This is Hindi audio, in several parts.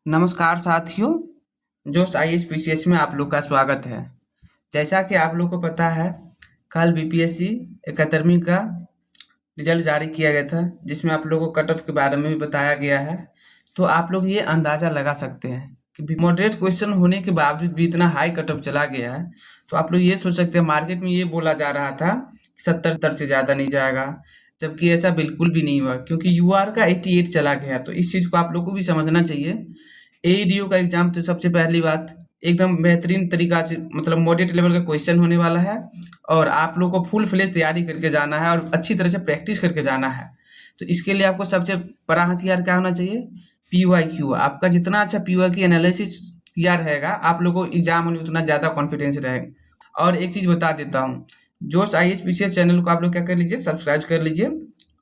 नमस्कार साथियों, जोश आईएएस पीसीएस में आप लोग का स्वागत है। जैसा कि आप लोग को पता है, कल बीपीएससी 71वीं का रिजल्ट जारी किया गया था, जिसमें आप लोगों को कट ऑफ के बारे में भी बताया गया है। तो आप लोग ये अंदाज़ा लगा सकते हैं कि मॉडरेट क्वेश्चन होने के बावजूद भी इतना हाई कट ऑफ चला गया है। तो आप लोग ये सोच सकते हैं, मार्केट में ये बोला जा रहा था कि 70 से ज़्यादा नहीं जाएगा, जबकि ऐसा बिल्कुल भी नहीं हुआ, क्योंकि यूआर का 88 चला गया। तो इस चीज़ को आप लोग को भी समझना चाहिए। एईडीओ का एग्जाम तो सबसे पहली बात एकदम बेहतरीन तरीका से, मतलब मॉडरेट लेवल का क्वेश्चन होने वाला है, और आप लोग को फुल फ्लेज तैयारी करके जाना है और अच्छी तरह से प्रैक्टिस करके जाना है। तो इसके लिए आपको सबसे बड़ा हथियार क्या होना चाहिए? पीवाईक्यू। आपका जितना अच्छा पीवाईक्यू एनालिसिस किया रहेगा, आप लोगों को एग्जाम में उतना ज़्यादा कॉन्फिडेंस रहेगा। और एक चीज़ बता देता हूँ, जोश आईएएस पीसीएस चैनल को आप लोग क्या कर लीजिए, सब्सक्राइब कर लीजिए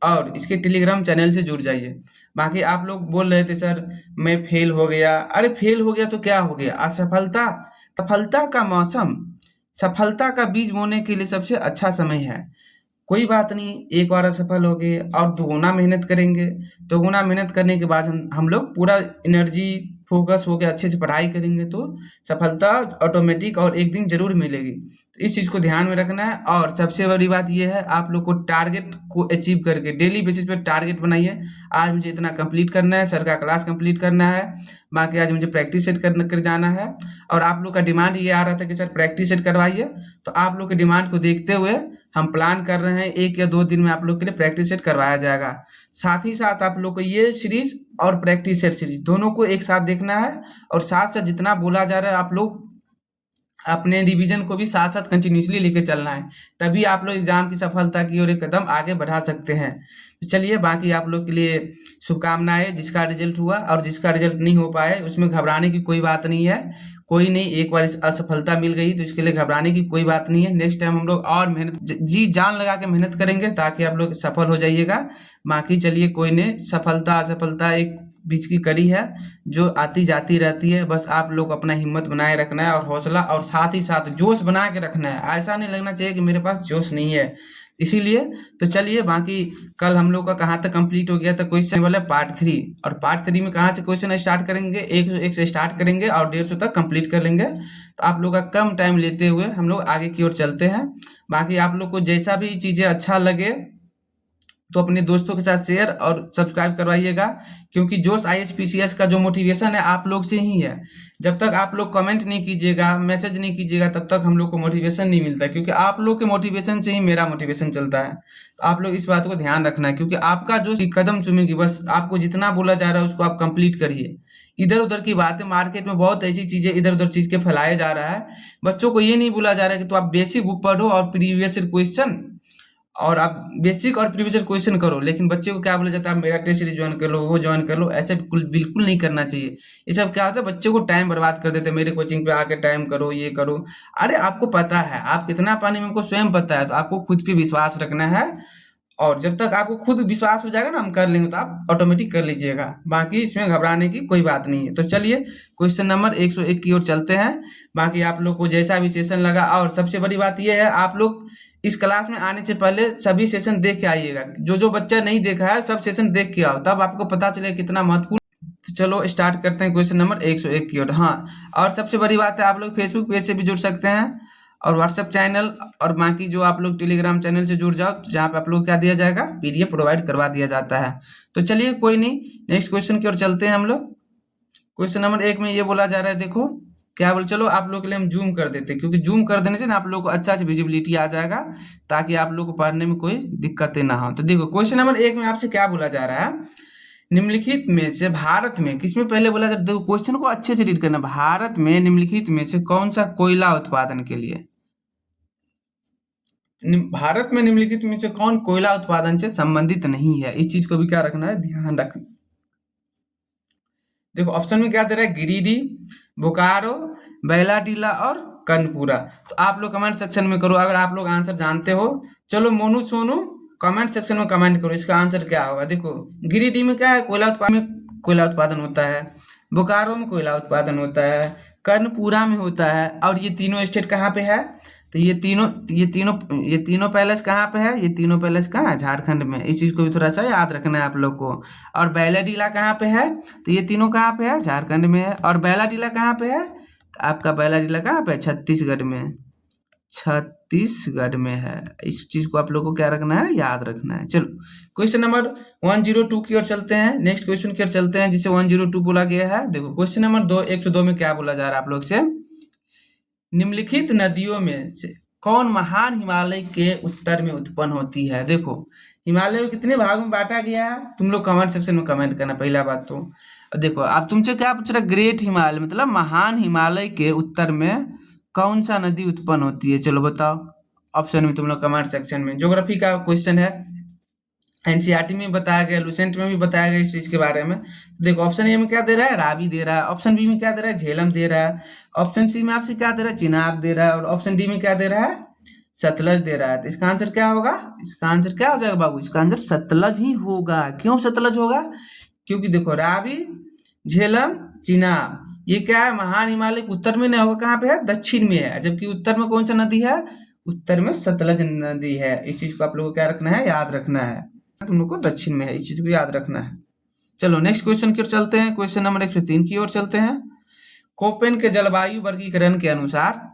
और इसके टेलीग्राम चैनल से जुड़ जाइए। बाकी आप लोग बोल रहे थे सर मैं फेल हो गया। अरे फेल हो गया तो क्या हो गया? असफलता, सफलता का मौसम, सफलता का बीज बोने के लिए सबसे अच्छा समय है। कोई बात नहीं, एक बार असफल हो गए और दोगुना मेहनत करेंगे। दोगुना मेहनत करने के बाद हम लोग पूरा एनर्जी फोकस हो के अच्छे से पढ़ाई करेंगे तो सफलता ऑटोमेटिक और एक दिन जरूर मिलेगी। तो इस चीज़ को ध्यान में रखना है। और सबसे बड़ी बात यह है, आप लोग को टारगेट को अचीव करके डेली बेसिस पे टारगेट बनाइए। आज मुझे इतना कंप्लीट करना है, सर का क्लास कंप्लीट करना है, बाकी आज मुझे प्रैक्टिस सेट कर जाना है। और आप लोग का डिमांड ये आ रहा था कि सर प्रैक्टिस सेट करवाइए, तो आप लोग के डिमांड को देखते हुए हम प्लान कर रहे हैं 1 या 2 दिन में आप लोग के लिए प्रैक्टिस सेट करवाया जाएगा। साथ ही साथ आप लोग को ये सीरीज और प्रैक्टिस सेट सीरीज दोनों को एक साथ देखना है। और साथ साथ जितना बोला जा रहा है, आप लोग अपने रिवीजन को भी साथ साथ कंटिन्यूसली लेके चलना है, तभी आप लोग एग्जाम की सफलता की ओर एक कदम आगे बढ़ा सकते हैं। तो चलिए, बाकी आप लोग के लिए शुभकामनाएं। जिसका रिजल्ट हुआ और जिसका रिजल्ट नहीं हो पाए, उसमें घबराने की कोई बात नहीं है। कोई नहीं, एक बार इस असफलता मिल गई तो इसके लिए घबराने की कोई बात नहीं है। नेक्स्ट टाइम हम लोग और मेहनत, जी जान लगा के मेहनत करेंगे ताकि आप लोग सफल हो जाइएगा। बाकी चलिए, कोई नहीं, सफलता असफलता एक बीच की कड़ी है जो आती जाती रहती है। बस आप लोग अपना हिम्मत बनाए रखना है और हौसला, और साथ ही साथ जोश बना के रखना है। ऐसा नहीं लगना चाहिए कि मेरे पास जोश नहीं है। इसीलिए तो चलिए, बाकी कल हम लोग का कहाँ तक कंप्लीट हो गया था क्वेश्चन वाला पार्ट 3, और पार्ट 3 में कहाँ से क्वेश्चन स्टार्ट करेंगे, 101 से स्टार्ट करेंगे और 150 तक कंप्लीट कर लेंगे। तो आप लोग का कम टाइम लेते हुए हम लोग आगे की ओर चलते हैं। बाकी आप लोग को जैसा भी चीज़ें अच्छा लगे तो अपने दोस्तों के साथ शेयर और सब्सक्राइब करवाइएगा, क्योंकि जोश आईएएस पीसीएस का जो मोटिवेशन है आप लोग से ही है। जब तक आप लोग कमेंट नहीं कीजिएगा, मैसेज नहीं कीजिएगा, तब तक हम लोग को मोटिवेशन नहीं मिलता, क्योंकि आप लोग के मोटिवेशन से ही मेरा मोटिवेशन चलता है। तो आप लोग इस बात को ध्यान रखना है, क्योंकि आपका जो कदम चुमेगी, बस आपको जितना बोला जा रहा है उसको आप कंप्लीट करिए। इधर उधर की बातें, मार्केट में बहुत ऐसी चीजें इधर उधर चीज के फैलाया जा रहा है। बच्चों को ये नहीं बोला जा रहा है कि तो आप बेसिक बुक पढ़ो और प्रीवियस क्वेश्चन और आप बेसिक और प्रीवियस क्वेश्चन करो, लेकिन बच्चे को क्या बोला जाता है, आप मेरा टेस्ट सीरीज ज्वाइन कर लो, वो ज्वाइन कर लो। ऐसे बिल्कुल बिल्कुल नहीं करना चाहिए। ये सब क्या होता है, बच्चे को टाइम बर्बाद कर देते हैं, मेरे कोचिंग पे आके टाइम करो, ये करो। अरे आपको पता है आप कितना पानी में, हमको स्वयं पता है। तो आपको खुद पे विश्वास रखना है, और जब तक आपको खुद विश्वास हो जाएगा ना हम कर लेंगे, तो आप ऑटोमेटिक कर लीजिएगा। बाकी इसमें घबराने की कोई बात नहीं है। तो चलिए, क्वेश्चन नंबर 101 की ओर चलते हैं। बाकी आप लोग को जैसा भी सेशन लगा, और सबसे बड़ी बात यह है, आप लोग इस क्लास में आने से पहले सभी सेशन देख के आइएगा। जो जो बच्चा नहीं देखा है, सब सेशन देख के आओ, तब आपको पता चले कितना महत्वपूर्ण। तो चलो स्टार्ट करते हैं क्वेश्चन नंबर 101 की ओर। हाँ, और सबसे बड़ी बात है, आप लोग फेसबुक पेज से भी जुड़ सकते हैं और व्हाट्सएप चैनल, और बाकी जो आप लोग टेलीग्राम चैनल से जुड़ जाओ, जहाँ पे आप लोग क्या दिया जाएगा, पीडीएफ प्रोवाइड करवा दिया जाता है। तो चलिए, कोई नहीं, नेक्स्ट क्वेश्चन की ओर चलते हैं हम लोग। क्वेश्चन नंबर 1 में ये बोला जा रहा है, देखो क्या बोल, चलो आप लोग के लिए हम जूम कर देते हैं, क्योंकि जूम कर देने से ना आप लोग को अच्छा से विजिबिलिटी आ जाएगा, ताकि आप लोग को पढ़ने में कोई दिक्कतें ना हो। तो देखो, क्वेश्चन नंबर 1 में आपसे क्या बोला जा रहा है, निम्नलिखित में से भारत में, किसमें पहले बोला जाता है, देखो क्वेश्चन को अच्छे से रीड करना। भारत में निम्नलिखित में से कौन सा कोयला उत्पादन के लिए, भारत में निम्नलिखित में से कौन कोयला उत्पादन से संबंधित नहीं है? इस चीज को भी क्या रखना है, ध्यान रखना। देखो ऑप्शन में क्या दे रहा है, गिरिडीह, बोकारो, बैलाडीला और कर्णपुरा। तो आप लोग कमेंट सेक्शन में करो अगर आप लोग आंसर जानते हो। चलो मोनू सोनू, कमेंट सेक्शन में कमेंट करो इसका आंसर क्या होगा। देखो गिरिडीह में क्या है, कोयला उत्पादन होता है, बोकारो में कोयला उत्पादन होता है, कर्णपुरा में होता है, और ये तीनों स्टेट कहाँ पे है, तो तो ये तीनों पैलेस कहाँ पे है? ये तीनों पैलेस कहाँ है? झारखंड में। इस चीज को भी थोड़ा सा याद रखना है आप लोग को। और बैलाडीला कहाँ पे है? तो ये तीनों कहाँ पे है? झारखंड में है। और बैलाडीला कहाँ पे है? तो आपका बैलाडीला कहाँ पे है? छत्तीसगढ़ में। छत्तीसगढ़ में है। इस चीज को आप लोग को क्या रखना है? याद रखना है। चलो क्वेश्चन नंबर 102 की ओर चलते हैं। नेक्स्ट क्वेश्चन की ओर चलते हैं जिसे 102 बोला गया है। देखो क्वेश्चन नंबर 102 में क्या बोला जा रहा है आप लोग से? निम्नलिखित नदियों में से कौन महान हिमालय के उत्तर में उत्पन्न होती है? देखो हिमालय को कितने भागों में बांटा गया है? तुम लोग कमेंट सेक्शन में कमेंट करना पहला बात तो। देखो अब तुमसे क्या पूछ रहा है? ग्रेट हिमालय मतलब महान हिमालय के उत्तर में कौन सा नदी उत्पन्न होती है? चलो बताओ ऑप्शन में तुम लोग कमेंट सेक्शन में। ज्योग्राफी का क्वेश्चन है, एनसीईआरटी में बताया गया, लुसेंट में भी बताया गया इस चीज के बारे में। देखो ऑप्शन ए में क्या दे रहा है? रावी दे रहा है। ऑप्शन बी में क्या दे रहा है? झेलम दे रहा है। ऑप्शन सी में आपसे क्या दे रहा है? चिनाब दे रहा है। और ऑप्शन डी में क्या दे रहा है? सतलज दे रहा है। तो इसका आंसर क्या होगा? इसका आंसर क्या हो जाएगा बाबू? इसका आंसर सतलज ही होगा। क्यों सतलज होगा? क्योंकि देखो रावी, झेलम, चिनाब ये क्या है? महान हिमालय के उत्तर में नहीं होगा, कहाँ पे है? दक्षिण में है। जबकि उत्तर में कौन सा नदी है? उत्तर में सतलज नदी है। इस चीज को आप लोगों को क्या रखना है? याद रखना है। तुम लोग को दक्षिण में है, इस चीज को याद रखना है। चलो नेक्स्ट क्वेश्चन की ओर चलते हैं। क्वेश्चन नंबर 103 की ओर चलते हैं। कोपेन के जलवायु वर्गीकरण के अनुसार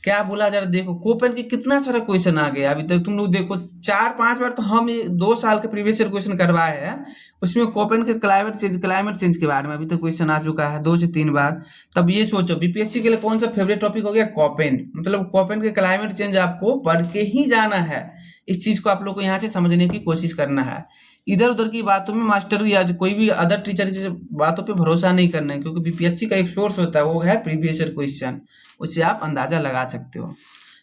क्या बोला जा रहा है? देखो कोपेन के कितना सारा क्वेश्चन आ गया अभी तक। तुम लोग देखो 4-5 बार तो हम 2 साल के प्रीवियस ईयर क्वेश्चन करवाए हैं, उसमें कोपेन के क्लाइमेट चेंज के बारे में अभी तक क्वेश्चन आ चुका है 2 से 3 बार। तब ये सोचो बीपीएससी के लिए कौन सा फेवरेट टॉपिक हो गया? कोपेन। मतलब कोपेन के क्लाइमेट चेंज आपको पढ़ के ही जाना है। इस चीज को आप लोग को यहाँ से समझने की कोशिश करना है। इधर उधर की बातों में मास्टर या कोई भी अदर टीचर की बातों पे भरोसा नहीं करना है, क्योंकि बीपीएससी का एक सोर्स होता है, वो है प्रीवियस ईयर क्वेश्चन। उससे आप अंदाजा लगा सकते हो।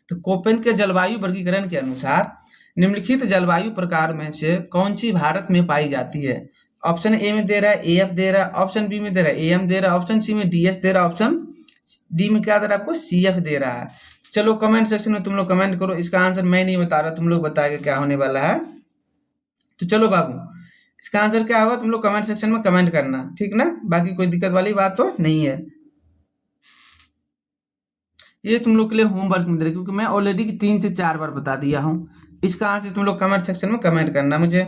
तो कोपेन के जलवायु वर्गीकरण के अनुसार निम्नलिखित जलवायु प्रकार में से कौन सी भारत में पाई जाती है? ऑप्शन ए में दे रहा है एएफ दे रहा है, ऑप्शन बी में दे रहा है एएम दे रहा है, ऑप्शन सी में डीएस दे रहा है, ऑप्शन डी में क्या दे रहा है आपको? सीएफ दे रहा है। चलो कमेंट सेक्शन में तुम लोग कमेंट करो। इसका आंसर मैं नहीं बता रहा, तुम लोग बताएगा क्या होने वाला है। तो चलो बाबू इसका आंसर क्या होगा? तुम लोग कमेंट सेक्शन में कमेंट करना, ठीक ना? बाकी कोई दिक्कत वाली बात तो नहीं है। ये तुम लोग के लिए होमवर्क में दे रहा, क्योंकि मैं ऑलरेडी 3 से 4 बार बता दिया हूं। इसका आंसर तुम लोग कमेंट सेक्शन में कमेंट करना मुझे।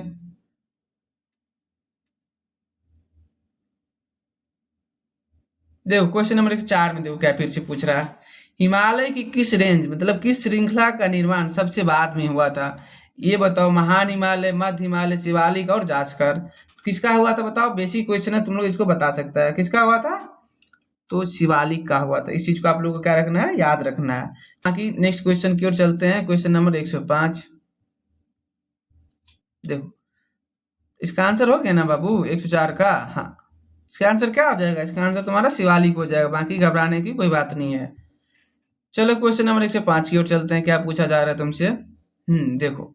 देखो क्वेश्चन नंबर 4 में देखो क्या फिर से पूछ रहा है। हिमालय की किस रेंज मतलब किस श्रृंखला का निर्माण सबसे बाद में हुआ था? ये बताओ। महान हिमालय, मध्य हिमालय, शिवालिक और जासकर। किसका हुआ था बताओ? बेसिक क्वेश्चन है, तुम लोग इसको बता सकता है। किसका हुआ था? तो शिवालिक का हुआ था। इस चीज को आप लोगों को क्या रखना है? याद रखना है। बाकी नेक्स्ट क्वेश्चन की ओर चलते हैं। Question number 105। देखो इसका आंसर हो गया ना बाबू 104 का? हाँ, इसका आंसर क्या हो जाएगा? इसका आंसर तुम्हारा शिवालिक हो जाएगा। बाकी घबराने की कोई बात नहीं है। चलो क्वेश्चन नंबर 105 की ओर चलते हैं। क्या पूछा जा रहा है तुमसे? देखो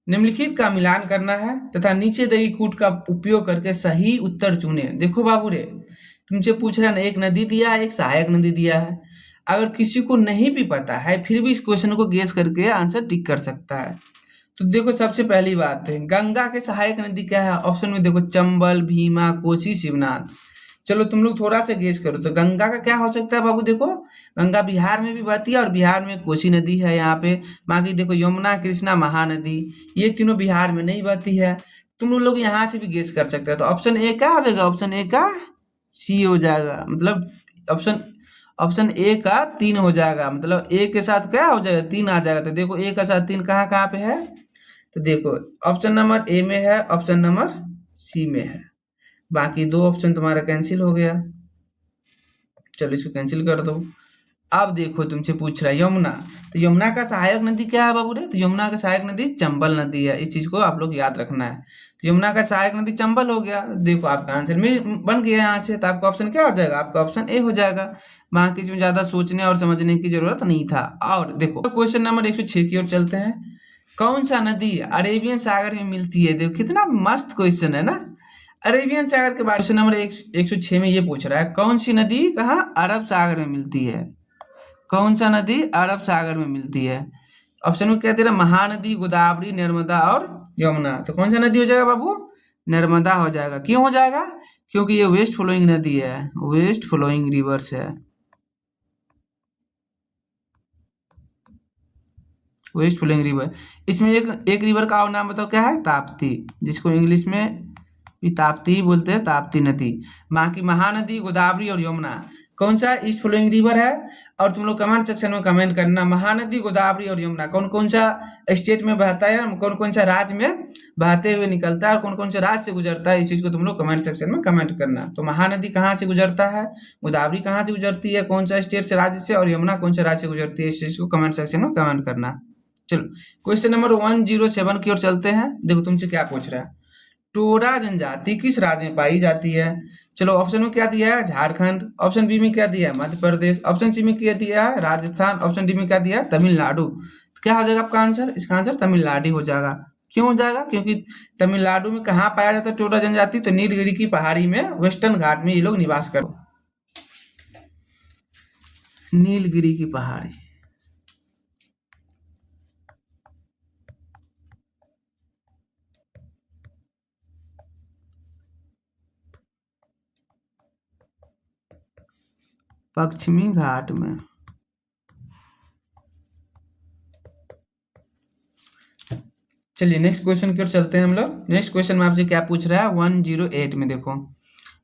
निम्नलिखित का मिलान करना है तथा नीचे दी कूट का उपयोग करके सही उत्तर चुने। देखो बाबू रे, तुमसे पूछ रहा है ना, एक नदी दिया है, एक सहायक नदी दिया है। अगर किसी को नहीं भी पता है फिर भी इस क्वेश्चन को गेस करके आंसर टिक कर सकता है। तो देखो सबसे पहली बात है, गंगा के सहायक नदी क्या है? ऑप्शन में देखो चंबल, भीमा, कोसी, शिवनाथ। चलो तुम लोग थोड़ा सा गेस करो। तो गंगा का क्या हो सकता है बाबू? देखो गंगा बिहार में भी बहती है और बिहार में कोसी नदी है यहाँ पे। बाकी देखो यमुना, कृष्णा, महानदी ये तीनों बिहार में नहीं बहती है। तुम लोग यहाँ से भी गेस कर सकते हो। तो ऑप्शन ए क्या हो जाएगा? ऑप्शन ए का सी हो जाएगा। मतलब ऑप्शन ऑप्शन ए का 3 हो जाएगा। मतलब ए के साथ क्या हो जाएगा? 3 आ जाएगा। तो देखो ए का साथ 3 कहाँ कहाँ पे है? तो देखो ऑप्शन नंबर ए में है, ऑप्शन नंबर सी में है। बाकी 2 ऑप्शन तुम्हारा कैंसिल हो गया। चलो इसको कैंसिल कर दो। अब देखो तुमसे पूछ रहा है यमुना। तो यमुना का सहायक नदी क्या है बाबू रे? तो यमुना का सहायक नदी चंबल नदी है। इस चीज को आप लोग याद रखना है। तो यमुना का सहायक नदी चंबल हो गया। देखो आपका आंसर में बन गया यहाँ से। तो आपका ऑप्शन क्या हो जाएगा? आपका ऑप्शन ए हो जाएगा। बाकी इसमें ज्यादा सोचने और समझने की जरूरत नहीं था। और देखो क्वेश्चन नंबर 106 की ओर चलते हैं। कौन सा नदी अरेबियन सागर में मिलती है? देखो कितना मस्त क्वेश्चन है ना। अरेबियन सागर के बारे क्वेश्चन नंबर 106 में ये पूछ रहा है, कौन सी नदी कहाँ अरब सागर में मिलती है? कौन सा नदी अरब सागर में मिलती है? ऑप्शन में क्या दे रहा है? महानदी, गोदावरी, नर्मदा और यमुना। तो कौन सा नदी हो जाएगा बाबू? नर्मदा हो जाएगा। क्यों हो जाएगा? क्योंकि ये वेस्ट फ्लोइंग नदी है, वेस्ट फ्लोइंग रिवर्स है। West flowing river. इसमें एक रिवर का और नाम बताओ क्या है, ताप्ती, जिसको इंग्लिश में भी ताप्ती ही बोलते हैं, ताप्ती नदी। बाकी महानदी गोदावरी और यमुना, कौन सा ईस्ट फ्लोइंग रिवर है? और तुम लोग कमेंट सेक्शन में कमेंट करना, महानदी गोदावरी और यमुना कौन कौन सा स्टेट में बहता है, कौन कौन सा राज्य में बहते हुए निकलता है और कौन कौन से राज्य से गुजरता है, इस चीज को तुम लोग कमेंट सेक्शन में कमेंट करना। तो महानदी कहाँ से गुजरता है, गोदावरी कहाँ से गुजरती है, कौन सा स्टेट से, राज्य से, और यमुना कौन सा राज्य से गुजरती है, इस चीज को कमेंट सेक्शन में कमेंट करना। चलो क्वेश्चन नंबर 107 की ओर चलते हैं। देखो तुमसे क्या पूछ रहा है, टोरा जनजाति किस राज्य में पाई जाती है? चलो ऑप्शन में क्या दिया है, झारखंड। ऑप्शन बी में क्या दिया है, मध्य प्रदेश। ऑप्शन सी में क्या दिया है, राजस्थान। ऑप्शन डी में क्या दिया है, तमिलनाडु। तो क्या हो जाएगा आपका आंसर, इसका आंसर तमिलनाडु हो जाएगा। क्यों हो जाएगा, क्योंकि तमिलनाडु में कहाँ पाया जाता है टोरा जनजाति, तो नीलगिरी की पहाड़ी में, वेस्टर्न घाट में ये लोग निवास करते, नीलगिरी की पहाड़ी। पश्चिमी घाट में। चलिए नेक्स्ट क्वेश्चन की ओर चलते हैं हम लोग। नेक्स्ट क्वेश्चन में आपसे क्या पूछ रहा है, 108 में देखो,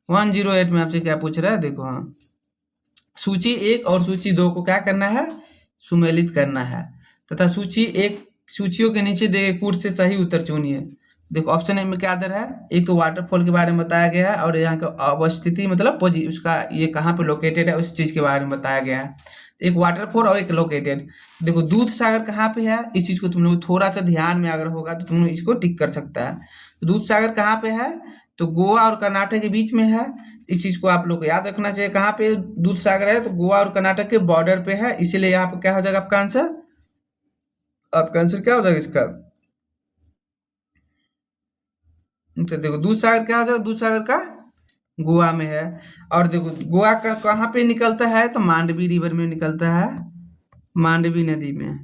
108 में आपसे क्या पूछ रहा है, देखो हाँ, सूची 1 और सूची 2 को क्या करना है, सुमेलित करना है, तथा सूची 1 सूचियों के नीचे दे कूट से सही उत्तर चुनिए। देखो ऑप्शन ए में क्या दर है, एक तो वाटरफॉल के बारे में बताया गया है और यहाँ का अवस्थिति मतलब उसका ये कहाँ पे लोकेटेड है उस चीज के बारे में बताया गया है। एक वाटरफॉल और एक लोकेटेड। देखो दूध सागर कहाँ पे है, इस चीज को तुम लोग थोड़ा सा ध्यान में अगर होगा तो तुम लोग इसको टिक कर सकता है। तो दूध सागर कहाँ पे है, तो गोवा और कर्नाटक के बीच में है। इस चीज को आप लोग को याद रखना चाहिए। कहाँ पे दूध सागर है, तो गोवा और कर्नाटक के बॉर्डर पे है, इसीलिए यहाँ पे क्या हो जाएगा आपका आंसर, आपका आंसर क्या हो जाएगा इसका, तो देखो दूध सागर क्या हो जाएगा, दूध सागर का गोवा में है। और देखो गोवा का कहाँ पे निकलता है, तो मांडवी रिवर में निकलता है, मांडवी नदी में,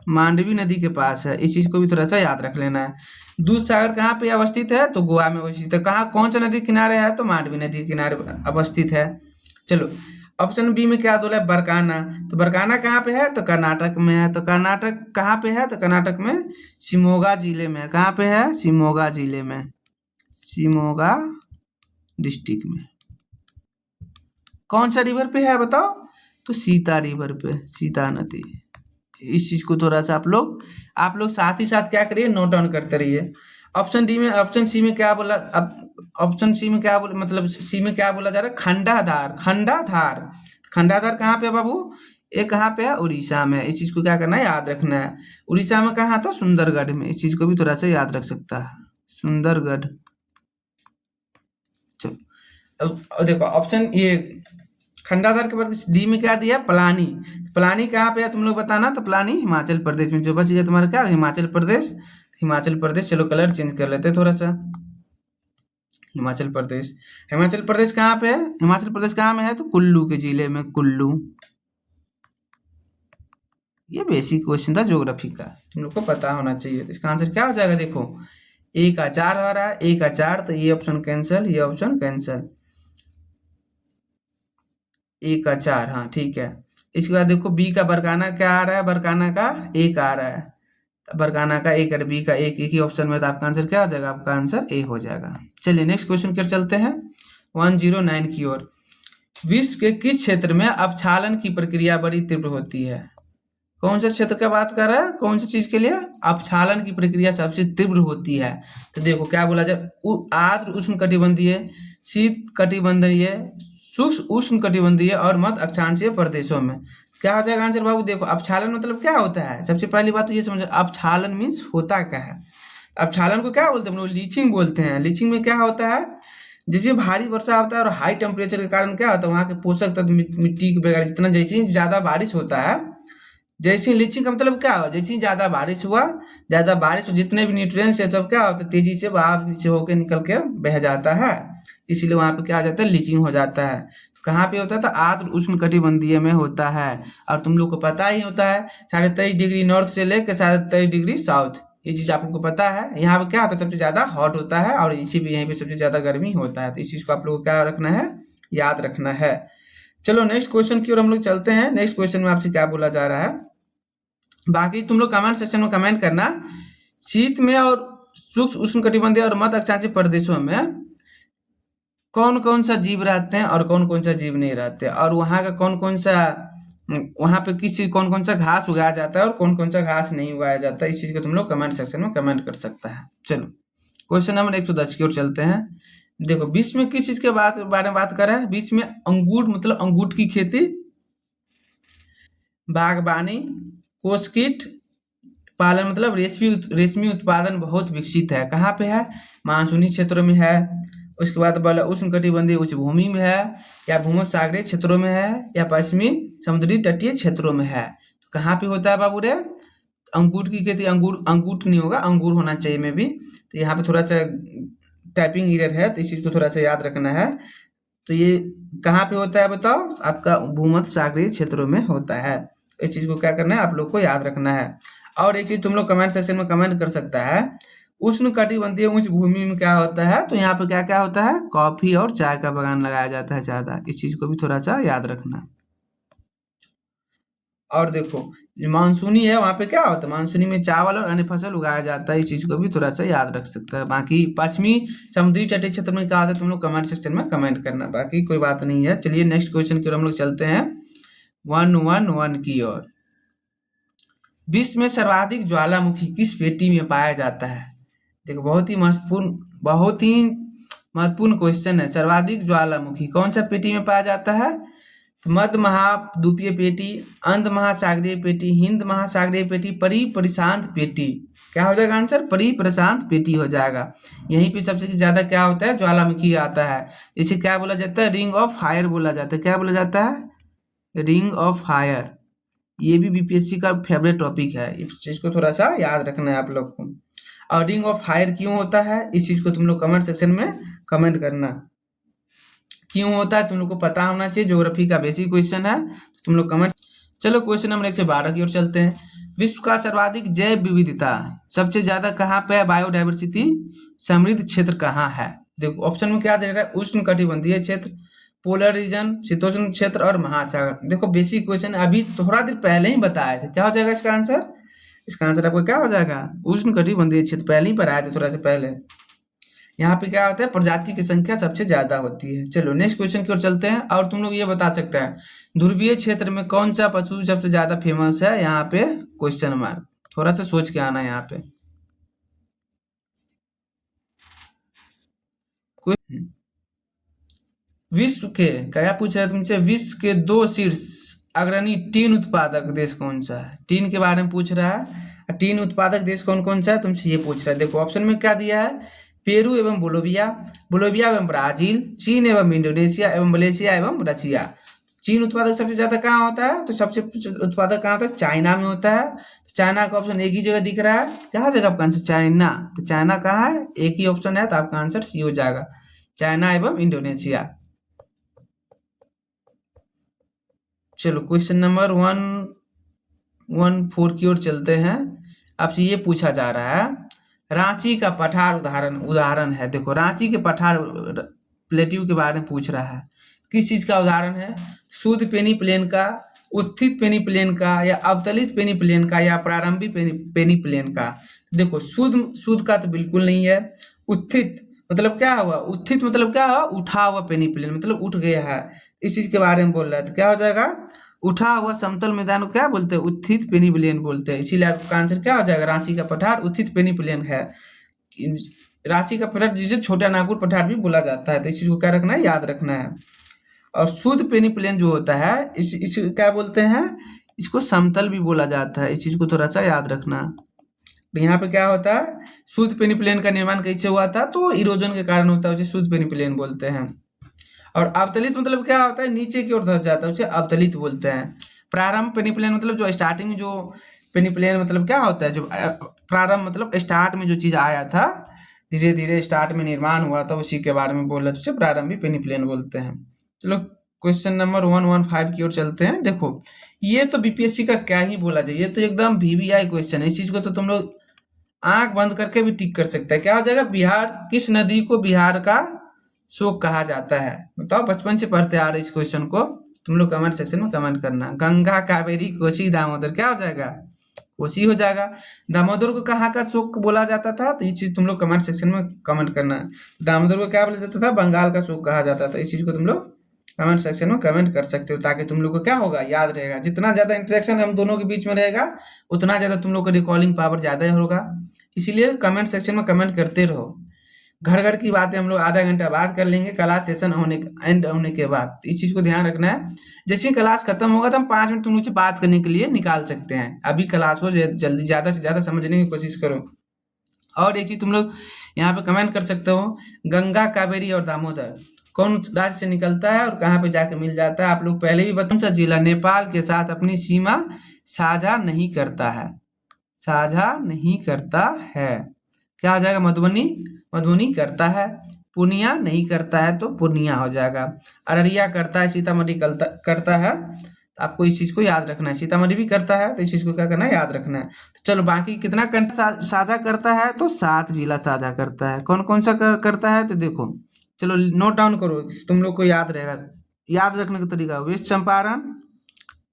मांडवी नदी के पास है। इस चीज को भी थोड़ा सा याद रख लेना है। दूध सागर कहाँ पे अवस्थित है, तो गोवा में अवस्थित है। कहाँ कौन सा नदी किनारे है, तो मांडवी नदी के किनारे अवस्थित है। चलो ऑप्शन बी में क्या बोला है, बरकाना। तो बरकाना कहाँ पे है, तो कर्नाटक में है। तो कर्नाटक कहाँ पे है, तो कर्नाटक में शिमोगा जिले में है। कहाँ पे है, शिमोगा जिले में, शिमोगा डिस्ट्रिक्ट में। कौन सा रिवर पे है बताओ, तो सीता रिवर पे, सीता नदी। इस चीज को थोड़ा सा आप लोग साथ ही साथ क्या करिए, नोट डाउन करते रहिए। ऑप्शन डी में, ऑप्शन सी में क्या बोला, अब ऑप्शन सी में क्या बोला, मतलब सी में क्या बोला जा रहा है, खंडाधार, खंडाधार। खंडाधार कहाँ पे है बाबू, ये कहाँ पे है, उड़ीसा में। इस चीज को क्या करना है, याद रखना है। उड़ीसा में कहाँ था, सुंदरगढ़ में। इस चीज को भी थोड़ा सा याद रख सकता है, सुंदरगढ़। चलो अब देखो ऑप्शन ये खंडाधार के बाद डी में क्या दिया, पलानी। पलानी कहाँ पे है तुम लोग बताना, तो पलानी हिमाचल प्रदेश में। जो बच गया तुम्हारा क्या, हिमाचल प्रदेश, हिमाचल प्रदेश। चलो कलर चेंज कर लेते हैं थोड़ा सा, हिमाचल प्रदेश। हिमाचल प्रदेश कहाँ पे है, हिमाचल प्रदेश कहाँ में है, तो कुल्लू के जिले में, कुल्लू। ये बेसिक क्वेश्चन था ज्योग्राफी का, तुम लोग को पता होना चाहिए। इसका आंसर क्या हो जाएगा, देखो ए का 4 आ रहा है, ए का 4, तो ये ऑप्शन कैंसिल, ये ऑप्शन कैंसिल, ए का 4, हाँ ठीक है। इसके बाद देखो बी का बरकाना क्या आ रहा है, बरकाना का एक आ रहा है, तो बरकाना का एक और बी का एक ही ऑप्शन में, तो आपका आंसर क्या हो जाएगा, आपका आंसर ए हो जाएगा। चलिए नेक्स्ट क्वेश्चन की ओर चलते हैं, 109 की ओर। विश्व के किस क्षेत्र में अपक्षालन की प्रक्रिया बड़ी तीव्र होती है? कौन सा क्षेत्र का बात कर रहा है, कौन सी चीज के लिए, अपक्षालन की प्रक्रिया सबसे तीव्र होती है? तो देखो क्या बोला जाए, आर्द्र उष्ण कटिबंधीय, शीत कटिबंधीय, शुष्क उष्ण कटिबंधीय और मध्य अक्षांशीय प्रदेशों में। क्या हो जाएगा आंसर बाबू, देखो अपक्षालन मतलब क्या होता है, सबसे पहली बात तो ये समझो, अपक्षालन मीन्स होता क्या है। अपक्षालन को क्या बोलते हैं हम लोग, लीचिंग बोलते हैं। लीचिंग में क्या होता है, जैसे भारी वर्षा होता है और हाई टेम्परेचर के कारण क्या होता है, वहाँ के पोषक तत्व मिट्टी के वगैरह जितना, जैसे ज्यादा बारिश होता है, जैसे लीचिंग का मतलब क्या हो, जैसे ज्यादा बारिश हुआ, ज्यादा बारिश जितने भी न्यूट्रिएंट्स है सब क्या होता है, तेजी से बाहर नीचे होकर निकल के बह जाता है, इसीलिए वहां पे क्या हो जाता है, लीचिंग हो जाता है। तो कहाँ पे होता है, तो आर्द्र उष्ण कटिबंधीय में होता है। और तुम लोग को पता ही होता है 23.5 डिग्री नॉर्थ से लेकर 23.5 डिग्री साउथ, ये चीज आप लोग को पता है। यहाँ पे क्या होता है, सबसे ज्यादा हॉट होता है और इसी भी यहीं पे सबसे ज्यादा गर्मी होता है। तो इस चीज को आप लोग को क्या रखना है, याद रखना है। चलो नेक्स्ट क्वेश्चन की ओर हम लोग चलते हैं। नेक्स्ट क्वेश्चन में आपसे क्या बोला जा रहा है, बाकी तुम लोग कमेंट सेक्शन में कमेंट करना, शीत में और शुष्क उष्णकटिबंधीय और मध्य अक्षांशीय प्रदेशों में कौन कौन सा जीव रहते हैं और कौन कौन सा जीव नहीं रहते, और वहाँ का कौन कौन सा वहाँ पे किसी कौन कौन सा घास उगाया जाता है और कौन कौन सा घास नहीं उगाया जाता है, इस चीज़ को तुम लोग कमेंट सेक्शन में कमेंट कर सकता है। चलो क्वेश्चन नंबर 110 की ओर चलते हैं। देखो विश्व में किस चीज़ के बारे में बात कर रहा है, विश्व में अंगूर मतलब अंगूर की खेती, बागवानी, कोसकीट पालन मतलब रेशमी उत्पादन बहुत विकसित है। कहाँ पे है, मानसूनी क्षेत्रों में है, उसके बाद बोला उष्णकटिबंधीय उच्च भूमि में है, या भूमध्य सागरीय क्षेत्रों में है, या पश्चिमी समुद्री तटीय क्षेत्रों में है। तो कहाँ पे होता है बाबू रे, अंगूर की खेती, अंगूर नहीं होगा, अंगूर होना चाहिए में भी। तो यहाँ पे थोड़ा सा टाइपिंग एरर है, तो इस चीज़ को थोड़ा सा याद रखना है। तो ये कहाँ पे होता है बताओ, आपका भूमध्य सागरीय क्षेत्रों में होता है। इस चीज़ को क्या करना है, आप लोग को याद रखना है। और एक चीज़ तुम लोग कमेंट सेक्शन में कमेंट कर सकता है, उष्णकटिबंधीय उच्च भूमि में क्या होता है, तो यहाँ पे क्या क्या होता है, कॉफी और चाय का बागान लगाया जाता है ज़्यादा। इस चीज़ को भी थोड़ा सा याद रखना। और देखो जो मानसूनी है वहाँ पे क्या होता है, मानसूनी में चावल और अन्य फसल उगाया जाता है, इस चीज़ को भी थोड़ा सा याद रख सकता है। बाकी पश्चिमी समुद्री तटीय क्षेत्र में क्या होता है, तुम लोग कमेंट सेक्शन में कमेंट करना, बाकी कोई बात नहीं है। चलिए नेक्स्ट क्वेश्चन की ओर हम लोग चलते हैं 111 की ओर। विश्व में सर्वाधिक ज्वालामुखी किस पेटी में पाया जाता है। देखो बहुत ही महत्वपूर्ण क्वेश्चन है। सर्वाधिक ज्वालामुखी कौन सा पेटी में पाया जाता है, तो मध्य महाद्वीपीय पेटी, अंध महासागरीय पेटी, हिंद महासागरीय पेटी, परिप्रशांत पेटी। क्या हो जाएगा आंसर, परिप्रशांत पेटी हो जाएगा। यहीं पे सबसे ज्यादा क्या होता है, ज्वालामुखी आता है। इसे क्या बोला जाता है, रिंग ऑफ फायर बोला जाता है। क्या बोला जाता है, रिंग ऑफ फायर। ये भी बीपीएससी का फेवरेट टॉपिक है, इस चीज को थोड़ा सा याद रखना है आप लोग को। और रिंग ऑफ फायर क्यों होता है, इस चीज को तुम लोग कमेंट सेक्शन में कमेंट करना, क्यों होता है तुम लोग को पता होना चाहिए। ज्योग्राफी का बेसिक क्वेश्चन है, तो तुम लोग कमेंट। चलो क्वेश्चन नंबर 1 से 12 की ओर चलते हैं। विश्व का सर्वाधिक जैव विविधता सबसे ज्यादा कहाँ पे है, बायोडाइवर्सिटी समृद्ध क्षेत्र कहाँ है। देखो ऑप्शन में क्या दे रहा है, उष्ण कटिबंधीय क्षेत्र, पोलर रीजन, शीतोष्ण क्षेत्र और महासागर। देखो बेसिक क्वेश्चन अभी थोड़ा देर पहले ही बताए थे। क्या हो जाएगा इसका आंसर, इसका आंसर आपको क्या हो जाएगा, उष्ण कटिबंधीय क्षेत्र। पहले ही पढ़ाए थे थोड़ा सा पहले। यहाँ पे क्या होता है, प्रजाति की संख्या सबसे ज्यादा होती है। चलो नेक्स्ट क्वेश्चन की ओर चलते हैं। और तुम लोग ये बता सकते हैं, ध्रुवीय क्षेत्र में कौन सा पशु सबसे ज्यादा फेमस है, यहाँ पे क्वेश्चन मार्क, थोड़ा सा सोच के आना यहाँ पे। विश्व के क्या पूछ रहा है तुमसे, विश्व के 2 शीर्ष अग्रणी टीन उत्पादक देश कौन सा है। टीन के बारे में पूछ रहा है, टीन उत्पादक देश कौन कौन सा है तुमसे ये पूछ रहा है। देखो ऑप्शन में क्या दिया है, पेरू एवं बोलोविया, बोलोविया एवं ब्राजील, चीन एवं इंडोनेशिया एवं मलेशिया एवं रशिया। चीन उत्पादक सबसे ज्यादा कहाँ होता है, तो सबसे उत्पादक कहाँ होता है, चाइना में होता है। तो चाइना का ऑप्शन एक ही जगह दिख रहा है, कहाँ जगह आपका आंसर, चाइना। तो चाइना कहाँ है, एक ही ऑप्शन है, तो आपका आंसर सी हो जाएगा, चाइना एवं इंडोनेशिया। चलो क्वेश्चन नंबर 114 की ओर चलते हैं। आपसे ये पूछा जा रहा है, रांची का पठार उदाहरण है। देखो रांची के पठार प्लेट्यू के बारे में पूछ रहा है, किस चीज का उदाहरण है, शुद्ध पेनी प्लेन का, उत्थित पेनी प्लेन का, या अवतलित पेनी प्लेन का, या प्रारंभिक पेनी प्लेन का। देखो शुद्ध का तो बिल्कुल नहीं है। उत्थित मतलब क्या हुआ, उत्थित मतलब क्या हुआ, उठा हुआ पेनी प्लेन मतलब उठ गया है, इस चीज के बारे में बोल रहा है। तो क्या हो जाएगा, उठा हुआ समतल मैदान को क्या बोलते हैं, उत्थित पेनी प्लेन बोलते हैं। इसीलिए आपका आंसर क्या हो जाएगा, रांची का पठार उत्थित पेनी प्लेन है। रांची का पठार जिसे छोटा नागपुर पठार भी बोला जाता है, तो इस चीज को क्या रखना है, याद रखना है। और शुद्ध पेनी प्लेन जो होता है इस क्या बोलते हैं, इसको समतल भी बोला जाता है, इस चीज को थोड़ा सा याद रखना। तो यहाँ पे क्या होता है, शुद्ध पेनी प्लेन का निर्माण कैसे हुआ था, तो इरोजन के कारण होता है, उसे शुद्ध पेनी प्लेन बोलते हैं। और अवतलित मतलब क्या होता है, नीचे की ओर धस जाता है, उसे अवतलित बोलते हैं। प्रारंभ पेनी प्लेन मतलब जो स्टार्टिंग में जो पेनी प्लेन मतलब क्या होता है, जो प्रारंभ मतलब स्टार्ट में जो चीज आया था, धीरे धीरे स्टार्ट में निर्माण हुआ था, उसी के बारे में बोल रहे थे, उसे प्रारंभिक पेनी प्लेन बोलते हैं। चलो क्वेश्चन नंबर 115 की ओर चलते हैं। देखो ये तो बीपीएससी का क्या ही बोला जाए, ये तो एकदम वीवीआई क्वेश्चन है। इस चीज को तो तुम लोग आंख बंद करके भी टिक कर सकते हैं। क्या हो जाएगा, बिहार किस नदी को बिहार का शोक कहा जाता है, बताओ, बचपन से पढ़ते आ रहे इस क्वेश्चन को, तुम लोग कमेंट सेक्शन में कमेंट करना। गंगा, कावेरी, कोसी, दामोदर, क्या हो जाएगा, कोसी हो जाएगा। दामोदर को कहाँ का शोक बोला जाता था, तो ये चीज तुम लोग कमेंट सेक्शन में कमेंट करना है। दामोदर को क्या बोला जाता था, बंगाल का शोक कहा जाता था। इस चीज को तुम लोग कमेंट सेक्शन में कमेंट कर सकते हो, ताकि तुम लोग को क्या होगा, याद रहेगा। जितना ज्यादा इंटरेक्शन हम दोनों के बीच में रहेगा, उतना ज्यादा तुम लोग को रिकॉलिंग पावर ज्यादा होगा। इसीलिए कमेंट सेक्शन में कमेंट करते रहो। घर घर की बातें हम लोग आधा घंटा बाद कर लेंगे, क्लास सेशन एंड होने के बाद। इस चीज को ध्यान रखना है। जैसे ही क्लास खत्म होगा तो हम 5 मिनट तुम लोग से बात करने के लिए निकाल सकते हैं। अभी क्लास को जल्दी ज्यादा से ज्यादा समझने की कोशिश करो। और एक चीज तुम लोग यहाँ पे कमेंट कर सकते हो, गंगा, कावेरी और दामोदर कौन राज्य से निकलता है और कहाँ पे जाके मिल जाता है। आप लोग पहले भी कौन सा जिला नेपाल के साथ अपनी सीमा साझा नहीं करता है, साझा नहीं करता है। क्या हो जाएगा, मधुबनी, मधुबनी करता है। पूर्णिया नहीं करता है तो पूर्णिया हो जाएगा। अररिया करता है, सीतामढ़ी करता है। तो आपको इस चीज को याद रखना है। सीतामढ़ी भी करता है, तो इस चीज को क्या करना है, याद रखना है। तो चलो बाकी कितना साझा करता है, तो 7 जिला साझा करता है। कौन कौन सा करता है, तो देखो चलो नोट डाउन करो, तुम लोग को याद रहेगा। याद रखने का तरीका, वेस्ट चंपारण,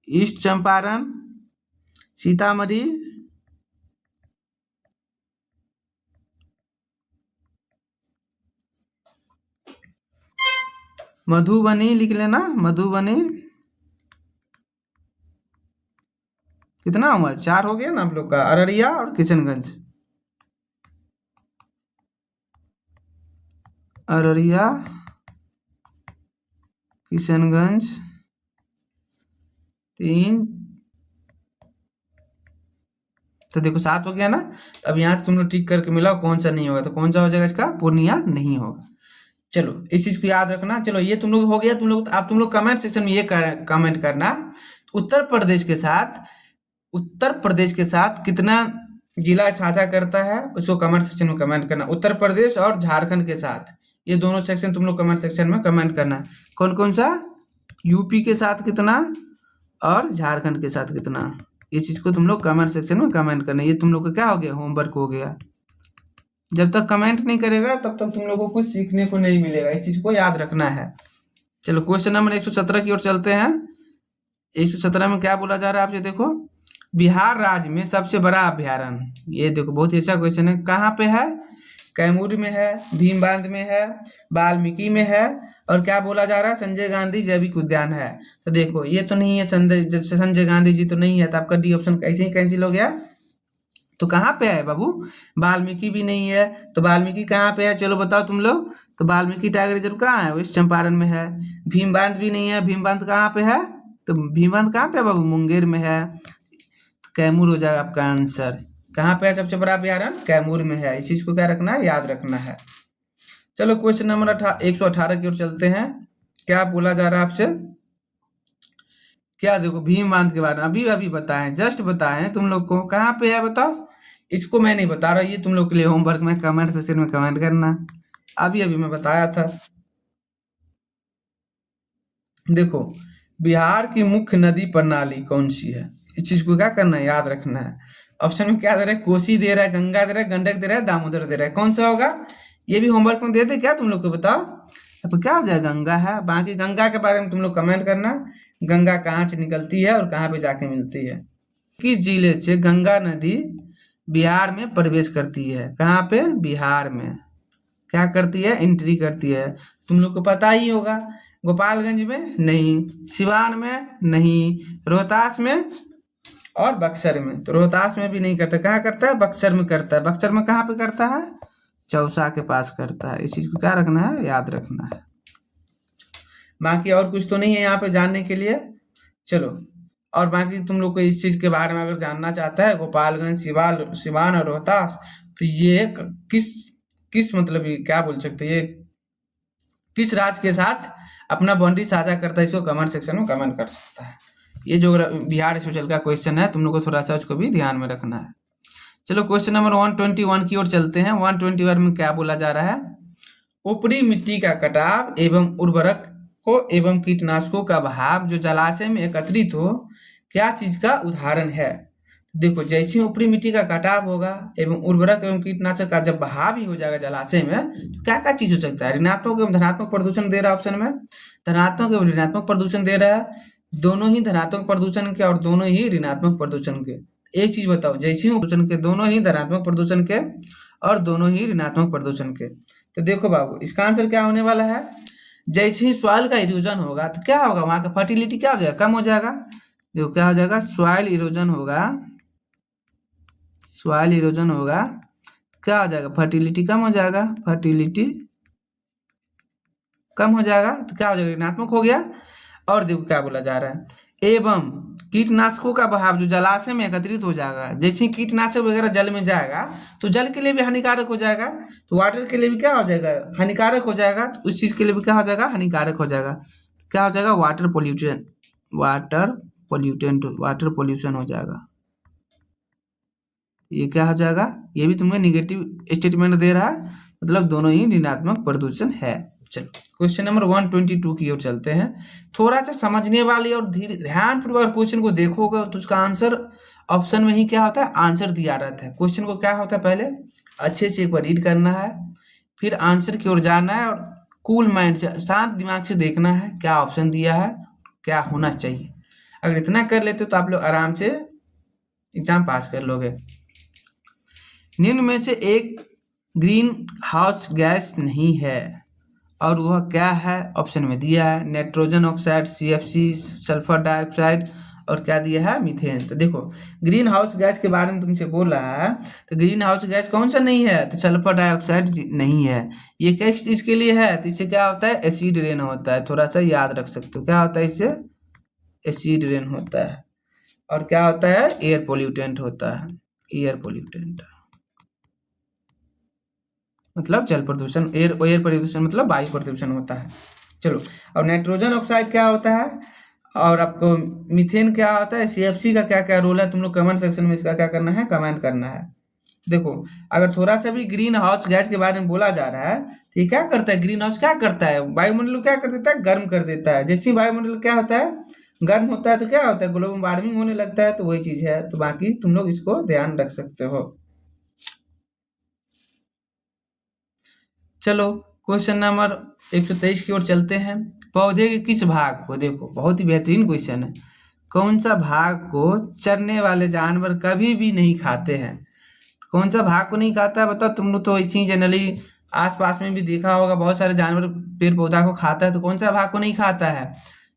ईस्ट चंपारण, सीतामढ़ी, मधुबनी लिख लेना, मधुबनी। कितना हुआ, 4 हो गया ना आप लोग का। अररिया और किशनगंज, अररिया, किशनगंज 3, तो देखो 7 हो गया ना। अब यहाँ से तुम लोग टिक करके मिलाओ कौन सा नहीं होगा, तो कौन सा हो जाएगा इसका, पूर्णिया नहीं होगा। चलो इस चीज को याद रखना। चलो ये तुम लोग हो गया। तुम लोग कमेंट सेक्शन में ये कमेंट करना, उत्तर प्रदेश के साथ कितना जिला साझा करता है, उसको कमेंट सेक्शन में कमेंट करना। उत्तर प्रदेश और झारखंड के साथ, ये दोनों सेक्शन तुम लोग कमेंट सेक्शन में कमेंट करना। कौन कौन सा, यूपी के साथ कितना और झारखंड के साथ कितना, ये चीज को तुम लोग कमेंट सेक्शन में कमेंट करना। ये तुम लोग का क्या हो गया, होमवर्क हो गया। जब तक कमेंट नहीं करेगा तब तक तुम लोगों को कुछ सीखने को नहीं मिलेगा, इस चीज को याद रखना है। चलो क्वेश्चन नंबर 117 की ओर चलते हैं। 117 में क्या बोला जा रहा है आपसे, देखो बिहार राज्य में सबसे बड़ा अभ्यारण्य, ये देखो बहुत ही अच्छा क्वेश्चन है। कहाँ पे है, कैमूर में है, भीमबांध में है, वाल्मीकि में है, और क्या बोला जा रहा है, संजय गांधी जैविक उद्यान है। तो देखो ये तो नहीं है, संजय गांधी जी तो नहीं है, तो आपका डी ऑप्शन कैसे ही कैंसिल हो गया। तो कहाँ पे है बाबू, वाल्मीकि भी नहीं है, तो वाल्मीकि कहाँ पे है, चलो बताओ तुम लोग। तो वाल्मीकि टाइगर रिजर्व कहाँ है, वेस्ट चंपारण में है। भीमबांध भी नहीं है, भीमबांध कहाँ पे है, तो भीमबांध कहाँ पे है बाबू, मुंगेर में है। कैमूर हो जाएगा आपका आंसर। कहाँ पे है सबसे बड़ा अभ्यारण्य, कैमूर में है। इस चीज को क्या रखना है, याद रखना है। चलो क्वेश्चन नंबर 118 की ओर चलते हैं। क्या बोला जा रहा है आपसे, क्या देखो भीम बांध के बारे में अभी अभी बताएं, जस्ट बताएं तुम लोग को, कहाँ पे है बताओ। इसको मैं नहीं बता रहा, ये तुम लोग के लिए होमवर्क में कमेंट सेक्शन में कमेंट करना। अभी अभी मैं बताया था। देखो बिहार की मुख्य नदी प्रणाली कौन सी है, इस चीज को क्या करना है, याद रखना है। ऑप्शन में क्या दे रहा है, कोसी दे रहा है, गंगा दे रहा है, गंडक दे रहा है, दामोदर दे रहा है। कौन सा होगा, ये भी होमवर्क में दे दे क्या तुम लोग को, बताओ। अब क्या हो जाएगा, गंगा है। बाकी गंगा के बारे में तुम लोग कमेंट करना, गंगा कहाँ से निकलती है और कहाँ पे जाके मिलती है। किस जिले से गंगा नदी बिहार में प्रवेश करती है, कहाँ पे, बिहार में क्या करती है, एंट्री करती है। तुम लोग को पता ही होगा, गोपालगंज में नहीं, सिवान में नहीं, रोहतास में और बक्सर में। तो रोहतास में भी नहीं करता, कहाँ करता है, बक्सर में करता है। बक्सर में कहाँ पे करता है, चौसा के पास करता है। इस चीज को क्या रखना है, याद रखना है। बाकी और कुछ तो नहीं है यहाँ पे जानने के लिए। चलो और बाकी तुम लोग को इस चीज के बारे में अगर जानना चाहता है, गोपालगंज, सिवान और रोहतास, तो ये किस मतलब ये क्या बोल सकते हैं, ये किस राज्य के साथ अपना बाउंड्री साझा करता है, इसको कमेंट सेक्शन में कमेंट कर सकता है। ये जो बिहार स्पेशल का क्वेश्चन है, तुम लोग को थोड़ा सा उसको भी ध्यान में रखना है। चलो क्वेश्चन नंबर 121 की ओर चलते हैं। 121 में क्या बोला जा रहा है, ऊपरी मिट्टी का कटाव एवं उर्वरक को एवं कीटनाशकों का बहाव जो जलाशय में एकत्रित हो, क्या चीज का उदाहरण है। देखो जैसे ऊपरी मिट्टी का कटाव होगा एवं उर्वरक एवं कीटनाशक का जब बहाव ही हो जाएगा जलाशय में, तो क्या क्या चीज हो सकता है, ऋणात्मक एवं धनात्मक प्रदूषण दे रहा है ऑप्शन में, धनात्मक एवं ऋणात्मक प्रदूषण दे रहा है, दोनों ही धनात्मक प्रदूषण के और दोनों ही ऋणात्मक प्रदूषण के। एक चीज बताओ, जैसे ही प्रदूषण के, दोनों ही धनात्मक प्रदूषण के और दोनों ही ऋणात्मक प्रदूषण के। तो देखो बाबू, इसका आंसर क्या होने वाला है, जैसे ही सॉइल का इरोजन होगा तो क्या होगा, वहां का फर्टिलिटी क्या हो जाएगा, कम हो जाएगा। देखो क्या हो जाएगा, सॉइल इरोजन होगा, सॉइल इरोजन होगा, क्या हो जाएगा, फर्टिलिटी कम हो जाएगा, फर्टिलिटी कम हो जाएगा, तो क्या हो जाएगा, ऋणात्मक हो गया। और देखो क्या बोला जा रहा है, एवं कीटनाशकों का बहाव जो जलाशय में एकत्रित हो जाएगा, जैसे कीटनाशक वगैरह जल में जाएगा तो जल के लिए भी हानिकारक हो जाएगा, तो वाटर के लिए भी क्या हो जाएगा, हानिकारक हो जाएगा, तो उस चीज के लिए भी क्या हो जाएगा, हानिकारक हो जाएगा। क्या हो जाएगा, water pollution, water pollutant, water pollution हो जाएगा। ये क्या हो जाएगा, ये भी तुम्हें निगेटिव स्टेटमेंट दे रहा है, मतलब दोनों ही ऋणात्मक प्रदूषण है। चलो क्वेश्चन नंबर 122 की ओर चलते हैं। थोड़ा सा समझने वाले और धीरे ध्यानपूर्वक क्वेश्चन को देखोगे तो उसका आंसर ऑप्शन में ही क्या होता है, आंसर दिया रहता है। क्वेश्चन को क्या होता है, पहले अच्छे से एक बार रीड करना है, फिर आंसर की ओर जाना है और कूल माइंड से, शांत दिमाग से देखना है क्या ऑप्शन दिया है, क्या होना चाहिए। अगर इतना कर लेते तो आप लोग आराम से एग्जाम पास कर लोगे। निम्न में से एक ग्रीन हाउस गैस नहीं है और वह क्या है, ऑप्शन में दिया है nitrogen oxide, CFC, sulphur dioxide, और क्या दिया है, मीथेन। तो देखो ग्रीन हाउस गैस के बारे में तुमसे बोल रहा है, तो ग्रीन हाउस गैस कौन सा नहीं है, तो सल्फर डाइऑक्साइड नहीं है। ये किस चीज के लिए है, तो इससे क्या होता है, एसिड रेन होता है, थोड़ा सा याद रख सकते हो, क्या होता है इससे, एसिड रेन होता है। और क्या होता है, एयर पोल्यूटेंट होता है, एयर पोल्यूटेंट मतलब जल प्रदूषण, एयर प्रदूषण मतलब वायु प्रदूषण होता है। चलो, और नाइट्रोजन ऑक्साइड क्या होता है, और आपको मीथेन क्या होता है, CFC का क्या क्या रोल है, तुम लोग कमेंट सेक्शन में इसका क्या करना है, कमेंट करना है। देखो अगर थोड़ा सा भी ग्रीन हाउस गैस के बारे में बोला जा रहा है तो ये क्या करता है, ग्रीन हाउस क्या करता है, वायुमंडल को क्या कर देता है, गर्म कर देता है। जैसे ही वायुमंडल क्या होता है, गर्म होता है तो क्या होता है, ग्लोबल वार्मिंग होने लगता है, तो वही चीज है। तो बाकी तुम लोग इसको ध्यान रख सकते हो। चलो क्वेश्चन नंबर 123 की ओर चलते हैं। पौधे के किस भाग को, देखो बहुत ही बेहतरीन क्वेश्चन है, कौन सा भाग को चरने वाले जानवर कभी भी नहीं खाते हैं, कौन सा भाग को नहीं खाता है बताओ। तुम लोग तो इसी जनरली आसपास में भी देखा होगा, बहुत सारे जानवर पेड़ पौधा को खाता है, तो कौन सा भाग को नहीं खाता है,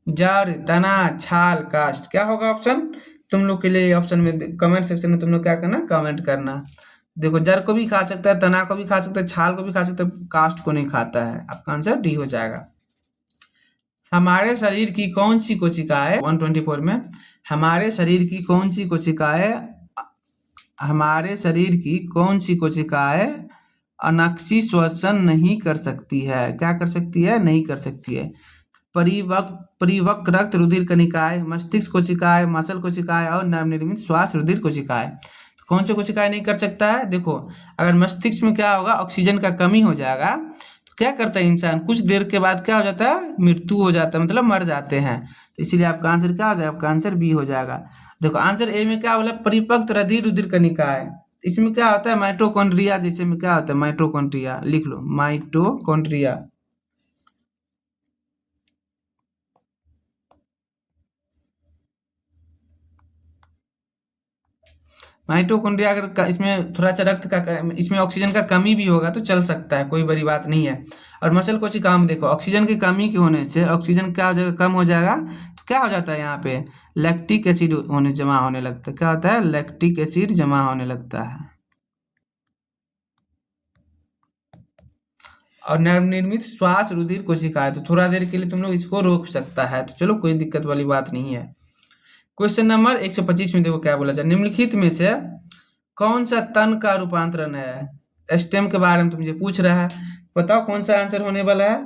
जड़, तना, छाल, काष्ठ। क्या होगा ऑप्शन, तुम लोग के लिए ऑप्शन में कमेंट सेक्शन में तुम लोग क्या करना, कमेंट करना। देखो जड़ को भी खा सकता है, तना को भी खा सकता है, छाल को भी खा सकता है, काष्ठ को नहीं खाता है। आपका आंसर डी हो जाएगा। हमारे शरीर की कौन सी कोशिकाएं, 124 में, हमारे शरीर की कौन सी कोशिकाएं, हमारे शरीर की कौन सी कोशिकाएं अनक्षी श्वसन नहीं कर सकती है, क्या कर सकती है, नहीं कर सकती है। परिवक रक्त रुधिर कनिकाएं, मस्तिष्क कोशिकाएं, मसल कोशिकाएं और नवनिर्मित श्वास रुधिर कोशिकाएं। तो कौन सी कोशिकाएं नहीं कर सकता है, देखो अगर मस्तिष्क में क्या होगा, ऑक्सीजन का कमी हो जाएगा तो क्या करता है इंसान, कुछ देर के बाद क्या हो जाता है, मृत्यु हो जाता है, मतलब मर जाते हैं। तो इसीलिए आपका आंसर क्या हो जाएगा, आपका आंसर बी हो जाएगा। देखो आंसर ए में क्या बोला, परिपक्त रुधिर रुधिर कनिकाएं, इसमें क्या होता है, माइटोकॉन्ड्रिया, जैसे में क्या होता है, माइटोकॉन्ड्रिया, लिख लो माइटोकॉन्ड्रिया। माइटोकॉन्ड्रिया अगर इसमें थोड़ा सा रक्त का इसमें ऑक्सीजन का कमी भी होगा तो चल सकता है, कोई बड़ी बात नहीं है। और मसल कोशिकाओं में देखो ऑक्सीजन की कमी के होने से ऑक्सीजन क्या हो जाएगा, कम हो जाएगा, तो क्या हो जाता है यहाँ पे, लैक्टिक एसिड होने जमा होने लगता है। क्या होता है, लैक्टिक एसिड जमा होने लगता है। और नवनिर्मित श्वास रुधिर कोशिकाएं, तो थोड़ा देर के लिए तुम लोग इसको रोक सकता है, तो चलो कोई दिक्कत वाली बात नहीं है। क्वेश्चन नंबर 125 में देखो क्या बोला जाए, निम्नलिखित में से कौन सा तन का रूपांतरण है, स्टेम के बारे में तुमसे पूछ रहा है, बताओ कौन सा आंसर होने वाला है।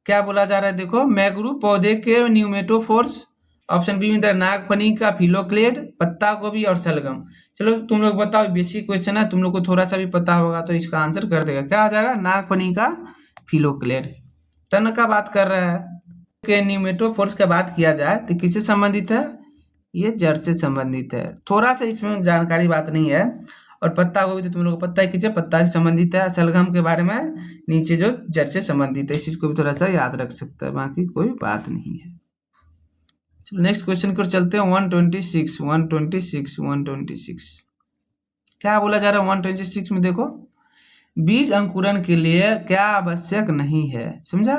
क्या बोला जा रहा है, देखो मैग्रू पौधे के न्यूमेटोफोर्स, ऑप्शन बी में नागफनी का फिलोक्लेड, पत्ता गोभी और शलगम। चलो तुम लोग बताओ, बेसिक क्वेश्चन है, तुम लोग को थोड़ा सा भी पता होगा तो इसका आंसर कर देगा। क्या हो जाएगा, नागफनी का फिलोक्लेड। तन का बात कर रहा है, के न्यूमेटोफोर्स का बात किया जाए तो किससे संबंधित है, ये जड़ से संबंधित है, थोड़ा सा इसमें जानकारी बात नहीं है। और पत्ता गोभी तो तुम लोग को पता है किससे, पत्ता से संबंधित है। शलगम के बारे में नीचे जो जड़ से संबंधित है, इस चीज को भी थोड़ा सा याद रख सकता है, बाकी कोई बात नहीं है। चलो नेक्स्ट क्वेश्चन को चलते हैं। 126 क्या बोला जा रहा है 126 में? देखो, बीज अंकुरण के लिए क्या आवश्यक नहीं है, समझा?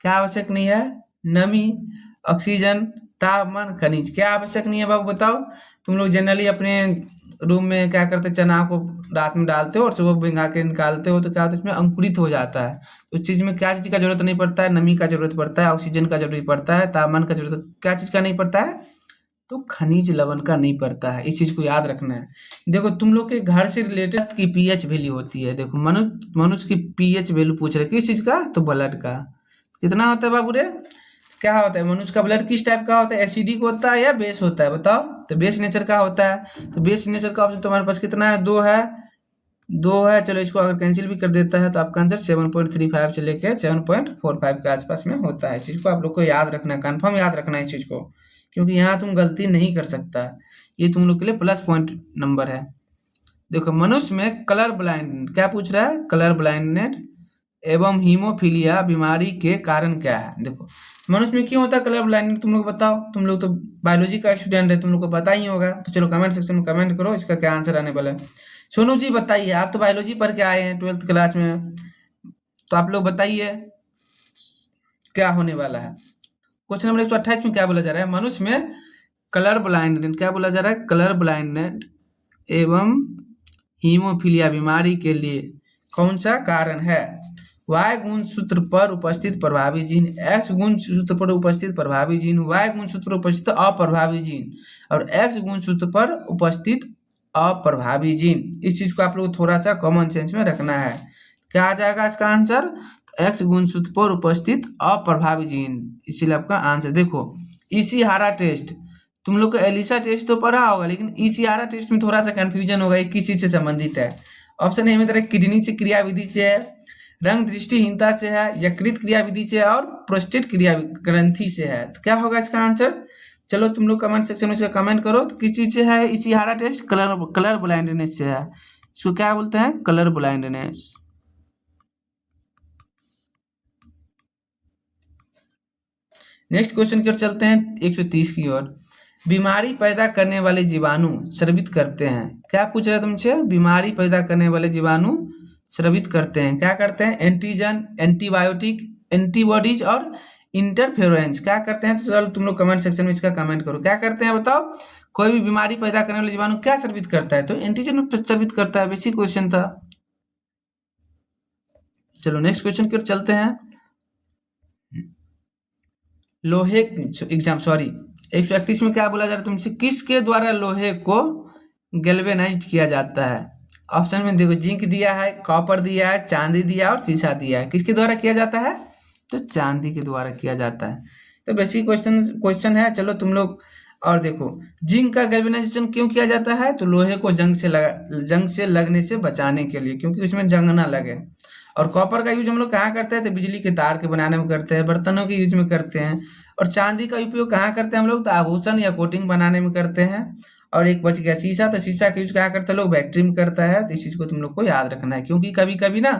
क्या आवश्यक नहीं है? नमी, ऑक्सीजन, तापमान, खनिज। क्या आवश्यक नहीं है बाबू बताओ? तुम लोग जनरली अपने रूम में क्या करते, चना को रात में डालते हो और सुबह भिंगा के निकालते हो, तो क्या होता है इसमें अंकुरित हो जाता है। उस चीज में क्या चीज का जरूरत नहीं पड़ता है? नमी का जरूरत पड़ता है, ऑक्सीजन का जरूरत पड़ता है, तापमान का जरूरत, क्या चीज का नहीं पड़ता है? तो खनिज लवण का नहीं पड़ता है। इस चीज को याद रखना है। देखो तुम लोग के घर से रिलेटेड की पीएच वैल्यू होती है। देखो मनुष्य की पीएच वैल्यू पूछ रहे किस चीज का? तो ब्लड का। कितना होता है बाबू रे? क्या होता है मनुष्य का ब्लड किस टाइप का होता है? एसिडिक होता है या बेस होता है? बताओ। तो बेस नेचर का होता है। तो बेस नेचर का ऑप्शन तुम्हारे पास कितना है? 2 है। 2 है। चलो इसको अगर कैंसिल भी कर देता है तो आपका आंसर 7.35 से लेकर 7.45 के आसपास में होता है। इस चीज को आप लोग को याद रखना है, कन्फर्म याद रखना है इस चीज को, क्योंकि यहाँ तुम गलती नहीं कर सकता। ये तुम लोग के लिए प्लस पॉइंट नंबर है। देखो मनुष्य में कलर ब्लाइंड, क्या पूछ रहा है? कलर ब्लाइंडनेस एवं हीमोफीलिया बीमारी के कारण क्या है? देखो मनुष्य में क्यों होता है कलर ब्लाइंडनेस, तुम लोग बताओ। तुम लोग तो बायोलॉजी का स्टूडेंट है, तुम लोग को पता ही होगा। तो चलो कमेंट सेक्शन में कमेंट करो इसका क्या आंसर आने वाला है। सोनू जी बताइए, आप तो बायोलॉजी पढ़ के आए हैं 12th क्लास में, तो आप लोग बताइए क्या होने वाला है। क्वेश्चन नंबर 128 में क्या बोला जा रहा है? मनुष्य में कलर ब्लाइंडनेस, क्या बोला जा रहा है? कलर ब्लाइंडनेस एवं हीमोफीलिया बीमारी के लिए कौन सा कारण है? Y गुणसूत्र पर उपस्थित प्रभावी जीन, X गुणसूत्र पर उपस्थित प्रभावी जीन, Y गुणसूत्र पर उपस्थित अप्रभावी जीन और X गुणसूत्र पर उपस्थित अप्रभावी जीन। इस चीज को आप लोग थोड़ा सा कॉमन सेंस में रखना है। क्या आ जाएगा इसका आंसर? X गुणसूत्र पर उपस्थित अप्रभावी जीन, इसीलिए आपका आंसर। देखो इशिहारा टेस्ट, तुम लोग को एलिसा टेस्ट तो पढ़ा होगा, लेकिन इशिहारा टेस्ट में थोड़ा सा कंफ्यूजन होगा ये किस चीज से संबंधित है। ऑप्शन ए में तरह किडनी से क्रिया विधि से है, रंग दृष्टिहीनता से है, यकृत क्रिया विधि से है और प्रोस्टेट क्रिया ग्रंथि से है। तो क्या होगा इसका आंसर? चलो तुम लोग कमेंट सेक्शन में इसका कमेंट करो। तो किस चीज से है इशिहारा टेस्ट? कलर ब्लाइंडनेस से है। इसको क्या बोलते हैं? Colour blindness. नेक्स्ट क्वेश्चन की ओर चलते हैं 130 की ओर। बीमारी पैदा करने वाले जीवाणु स्रावित करते हैं, क्या पूछ रहा है तुमसे? बीमारी पैदा करने वाले जीवाणु स्रावित करते हैं, क्या करते हैं? एंटीजन, एंटीबायोटिक, एंटीबॉडीज और इंटरफेरेंस, क्या करते हैं? तो चलो तुम लोग कमेंट सेक्शन में इसका कमेंट करो, क्या करते हैं बताओ। कोई भी बीमारी पैदा करने वाले जीवाणु क्या स्रावित करता है? तो एंटीजन स्रावित करता है। बेसिक क्वेश्चन था। चलो नेक्स्ट क्वेश्चन की ओर चलते हैं। लोहे एग्जाम 131 में क्या बोला जा रहा है तुमसे? किसके द्वारा लोहे को गैल्वेनाइज्ड किया जाता है? ऑप्शन में देखो जिंक दिया है, कॉपर दिया है, चांदी दिया है और शीशा दिया है। किसके द्वारा किया जाता है? तो चांदी के द्वारा किया जाता है। तो बेसिक क्वेश्चन है। चलो तुम लोग और देखो जिंक का गैल्वेनाइजेशन क्यों किया जाता है? तो लोहे को जंग से लगने से बचाने के लिए, क्योंकि उसमें जंग ना लगे। और कॉपर का यूज हम लोग कहाँ करते हैं? तो बिजली के तार के बनाने में करते हैं, बर्तनों के यूज में करते हैं। और चांदी का उपयोग कहाँ करते हैं हम लोग? तो आभूषण या कोटिंग बनाने में करते हैं। और एक बच गया शीशा, तो शीशा का यूज कहाँ करते हैं लोग? बैटरी में करता है। तो इस चीज को तुम लोग को याद रखना है, क्योंकि कभी कभी ना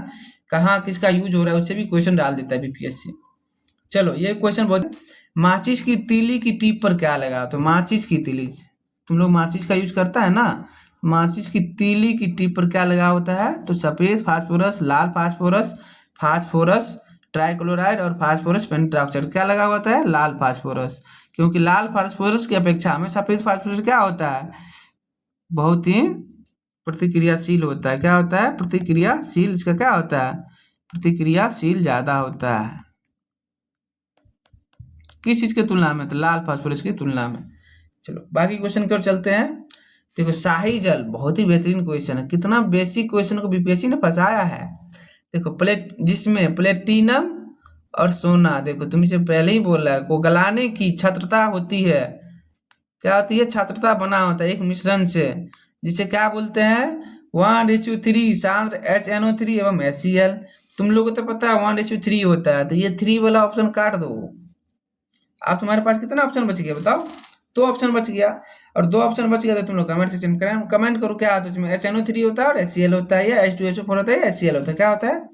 कहाँ किसका यूज हो रहा है उससे भी क्वेश्चन डाल देता है बीपीएससी। चलो ये क्वेश्चन बहुत, माचिस की तीली की टिप पर क्या लगा? तो माचिस की तीली, तुम लोग माचिस का यूज करता है ना, माचिस की तीली की टिप पर क्या लगा होता है? तो सफेद फास्फोरस, लाल फास्फोरस, फास्फोरस ट्राइक्लोराइड और फास्फोरस पेंटाऑक्साइड, क्या लगा होता है? लाल फास्फोरस। क्योंकि लाल फास्फोरस की अपेक्षा में सफेद फास्फोरस क्या होता है? बहुत ही प्रतिक्रियाशील होता है। क्या होता है? प्रतिक्रियाशील। इसका क्या होता है? प्रतिक्रियाशील ज्यादा होता है। किस चीज की तुलना में? तो लाल फास्फोरस की तुलना में। चलो बाकी क्वेश्चन की ओर चलते हैं। देखो शाही जल बहुत ही बेहतरीन क्वेश्चन है। कितना बेसिक क्वेश्चन को बीपीएससी ने फंसाया है। देखो जिसमें प्लेटिनम और सोना, देखो तुमसे पहले ही बोला है, को गलाने की क्षत्रता होती है। क्या होती है? क्षत्रता बना होता है एक मिश्रण से, जिसे क्या बोलते हैं? 1:3 सांद्र HNO3 एवं HCl। तुम लोगों को तो पता है 1:3 होता है, तो ये 3 वाला ऑप्शन काट दो। अब तुम्हारे पास कितना ऑप्शन बच गया बताओ? 2 ऑप्शन बच गया। और 2 ऑप्शन बच गया तो तुम लोग कमेंट सेक्शन में कमेंट करो क्या होता है उसमें? HNO3 होता है और HCl होता है, या H2SO4 होता है या HCl होता है। क्या होता है?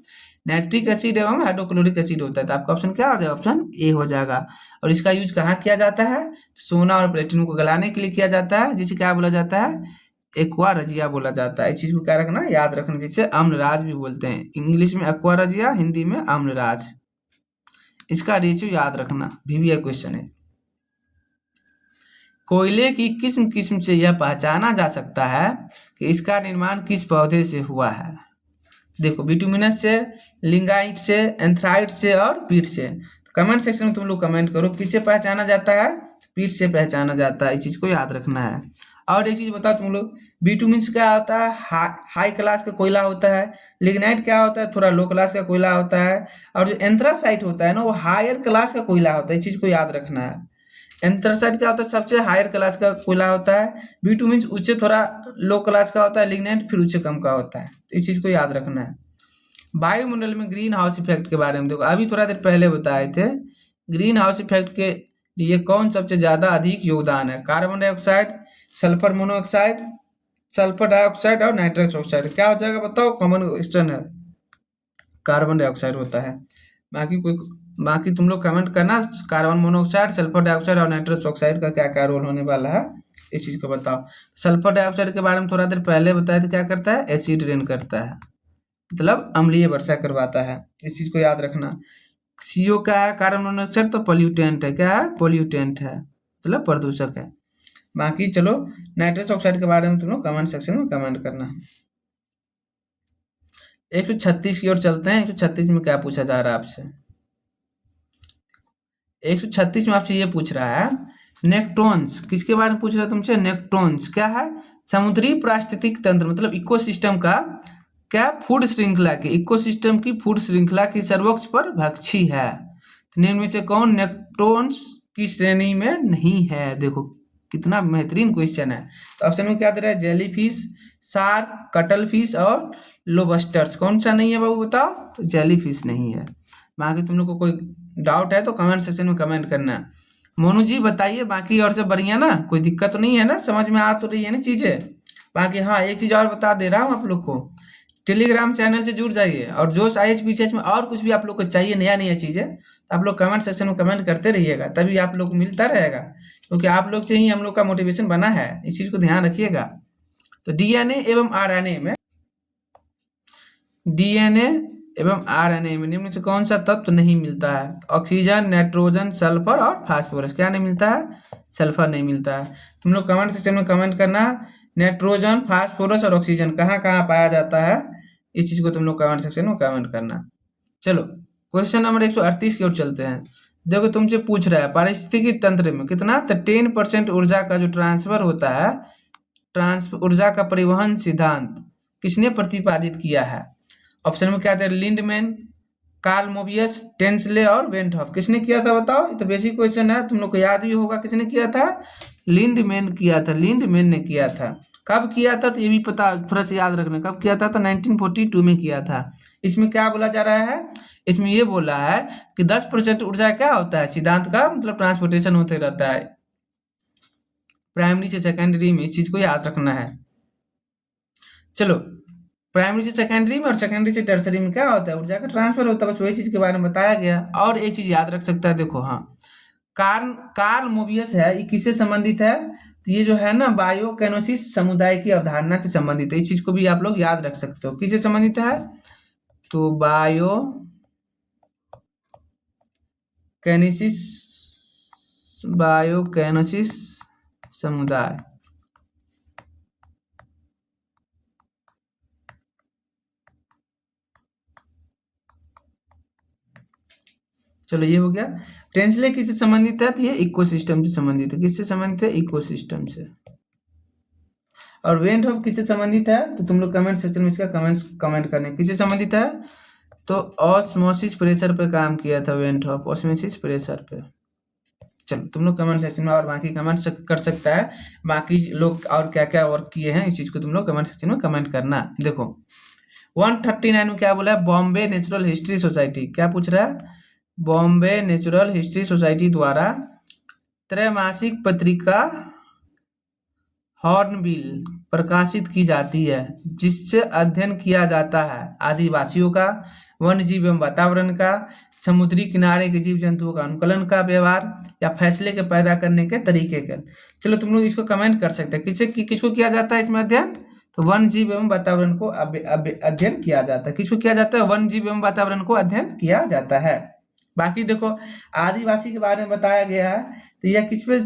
नाइट्रिक एसिड एवं हाइड्रोक्लोरिक एसिड होता है। तो आपका ऑप्शन क्या हो जाएगा? ऑप्शन ए हो जाएगा। और इसका यूज कहाँ किया जाता है? सोना और प्लेटिनम को गलाने के लिए किया जाता है, जिसे क्या बोला जाता है? एक्वा रजिया बोला जाता है। इस चीज को क्या रखना, याद रखना, जिसे अम्लराज भी बोलते हैं। इंग्लिश में एक्वा रजिया, हिंदी में अम्लराज। इसका रेशियो याद रखना, वीवीआई क्वेश्चन है। कोयले की किस्म किस्म से यह पहचाना जा सकता है कि इसका निर्माण किस पौधे से हुआ है। देखो, बिटुमिनस से, लिंगाइट से, एंथ्राइट से और पीट से। तो कमेंट सेक्शन में तुम लोग कमेंट करो किससे पहचाना जाता है? पीट से पहचाना जाता है। इस चीज को याद रखना है। और एक चीज बताओ तुम लोग, बिटुमिन्स क्या होता है? हाई क्लास का कोयला होता है। लिग्नाइट क्या होता है? थोड़ा लो क्लास का कोयला होता है। और जो एंथ्रासाइट होता है ना, वो हायर क्लास का कोयला होता है। इस चीज को याद रखना है। एंथ्रासाइट क्या होता है? सबसे हायर क्लास का कोयला होता है। बिटुमिन्स उससे थोड़ा लो क्लास का होता है। लिग्नाइट फिर उससे कम का होता है। इस चीज को याद रखना है। वायुमंडल में ग्रीन हाउस इफेक्ट के बारे में देखो, अभी थोड़ा देर पहले बताए थे। ग्रीन हाउस इफेक्ट के लिए कौन सबसे ज्यादा अधिक योगदान है? Carbon dioxide, sulphur monoxide, sulphur dioxide और नाइट्रस ऑक्साइड। क्या हो जाएगा बताओ? कॉमन क्वेश्चन है, कार्बन डाइऑक्साइड होता है। बाकी तुम लोग कमेंट करना, कार्बन मोनोऑक्साइड, सल्फर डाइऑक्साइड और नाइट्रस ऑक्साइड का क्या क्या रोल होने वाला है, इस चीज को बताओ। सल्फर डाइऑक्साइड के बारे में थोड़ा देर पहले बताया था, क्या करता है? एसिड रेन करता है, मतलब अम्लीय वर्षा करवाता है। इस चीज को याद रखना। सीओ क्या है? Carbon monoxide. तो पोल्यूटेंट है। क्या है? पोल्यूटेंट है, मतलब प्रदूषक है। बाकी चलो, नाइट्रस ऑक्साइड के बारे में तुम लोग कमेंट सेक्शन में कमेंट करना। 136 की ओर चलते हैं। 136 में क्या पूछा जा रहा है आपसे? 136 में आपसे ये पूछ रहा है, नेक्ट्रॉन्स किसके बारे में पूछ रहा है तुमसे? नेक्ट्रॉन्स क्या है? समुद्री पारिस्थितिक तंत्र, मतलब इकोसिस्टम का क्या, फूड श्रृंखला की, इकोसिस्टम की फूड श्रृंखला की सर्वोच्च पर भक्षी है। तो निम्न में से कौन नेक्ट्रॉन्स की श्रेणी में नहीं है? देखो कितना बेहतरीन क्वेश्चन है। तो ऑप्शन में क्या दे रहा है? जेलीफिश, शार्क, कटल फिश और लोबस्टर्स। कौन सा नहीं है बाबू बताओ? तो जेलीफिश नहीं है। बाकी तुम लोग को कोई डाउट है तो कमेंट सेक्शन में कमेंट करना। मोनू जी बताइए, बाकी और सब बढ़िया ना? कोई दिक्कत तो नहीं है ना? समझ में आ तो रही है ना चीजें? बाकी हाँ, एक चीज और बता दे रहा हूँ आप लोग को, टेलीग्राम चैनल से जुड़ जाइए। और जोश आईएएस पीसीएस में और कुछ भी आप लोग को चाहिए, नया नया चीजें, तो आप लोग कमेंट सेक्शन में कमेंट करते रहिएगा, तभी आप लोग को मिलता रहेगा। क्योंकि आप लोग से ही हम लोग का मोटिवेशन बना है, इस चीज को ध्यान रखिएगा। तो डीएनए एवं आरएनए में निम्न से कौन सा तत्व नहीं मिलता है? ऑक्सीजन, नाइट्रोजन, सल्फर और फास्फोरस। क्या नहीं मिलता है? सल्फर नहीं मिलता है। तुम लोग कमेंट सेक्शन में कमेंट करना, नाइट्रोजन, फास्फोरस और ऑक्सीजन कहाँ कहाँ पाया जाता है, इस चीज को तुम लोग कमेंट सेक्शन में कमेंट करना। चलो, क्वेश्चन नंबर 138 की ओर चलते हैं। देखो तुमसे पूछ रहा है, पारिस्थितिकी तंत्र में कितना, तो 10% ऊर्जा का जो ट्रांसफर होता है, ऊर्जा का परिवहन सिद्धांत किसने प्रतिपादित किया है? ऑप्शन में क्या था? लिंडमैन, कार्ल मोबियस, टेंसले और वेंट हॉफ। किसने किया था बताओ? ये तो बेसिक क्वेश्चन है, तुम लोग को याद भी होगा किसने किया था। लिंडमैन किया था, लिंडमैन ने किया था। कब किया था तो ये भी पता, थोड़ा सा याद रखना, कब किया था तो 1942 में किया था। इसमें क्या बोला जा रहा है? इसमें ये बोला है कि 10% ऊर्जा क्या होता है, सिद्धांत का मतलब ट्रांसपोर्टेशन होते रहता है प्राइमरी से सेकेंडरी में, इस चीज को याद रखना है। चलो, प्राइमरी से सेकेंडरी में और सेकेंडरी से टर्सरी में क्या होता है, ऊर्जा का ट्रांसफर होता है, बस वही चीज के बारे में बताया गया। और एक चीज याद रख सकता है, देखो हाँ, कार्ल मोबियस है, ये किससे संबंधित है? तो ये जो है ना, बायोकेनोसिस समुदाय की अवधारणा से संबंधित है। इस चीज को भी आप लोग याद रख सकते हो, किससे संबंधित है? तो बायोकेनोसिस समुदाय। चलो ये हो गया। टेंसले किससे संबंधित है? तो ये इकोसिस्टम से संबंधित है। किससे संबंधित है? इकोसिस्टम से। और वेंट हॉफ किससे संबंधित है? तो तुम लोग कमेंट सेक्शन में इसका कमेंट करने, किससे संबंधित है? तो ऑस्मोसिस प्रेशर पे काम किया था वेंट हॉफ, ऑस्मोसिस प्रेशर पे। चलो तुम लोग कमेंट सेक्शन में और बाकी कमेंट कर सकता है, बाकी लोग और क्या क्या वर्क किए हैं, इस चीज को तुम लोग कमेंट सेक्शन में कमेंट करना। देखो 139 में क्या बोला है? Bombay natural history society. क्या पूछ रहा है? बॉम्बे नेचुरल हिस्ट्री सोसाइटी द्वारा त्रैमासिक पत्रिका हॉर्नबिल प्रकाशित की जाती है, जिससे अध्ययन किया जाता है आदिवासियों का, वन्य जीव एवं वातावरण का, समुद्री किनारे के जीव जंतुओं का अनुकूलन का व्यवहार, या फैसले के पैदा करने के तरीके का। चलो तुम लोग इसको कमेंट कर सकते हैं, किसको किया जाता है इसमें अध्ययन? तो वन्य जीव एवं वातावरण को अध्ययन किया जाता है। किसको किया जाता है? वन्य जीव एवं वातावरण को अध्ययन किया जाता है। बाकी देखो आदिवासी के बारे में बताया गया है, तो यह किस पे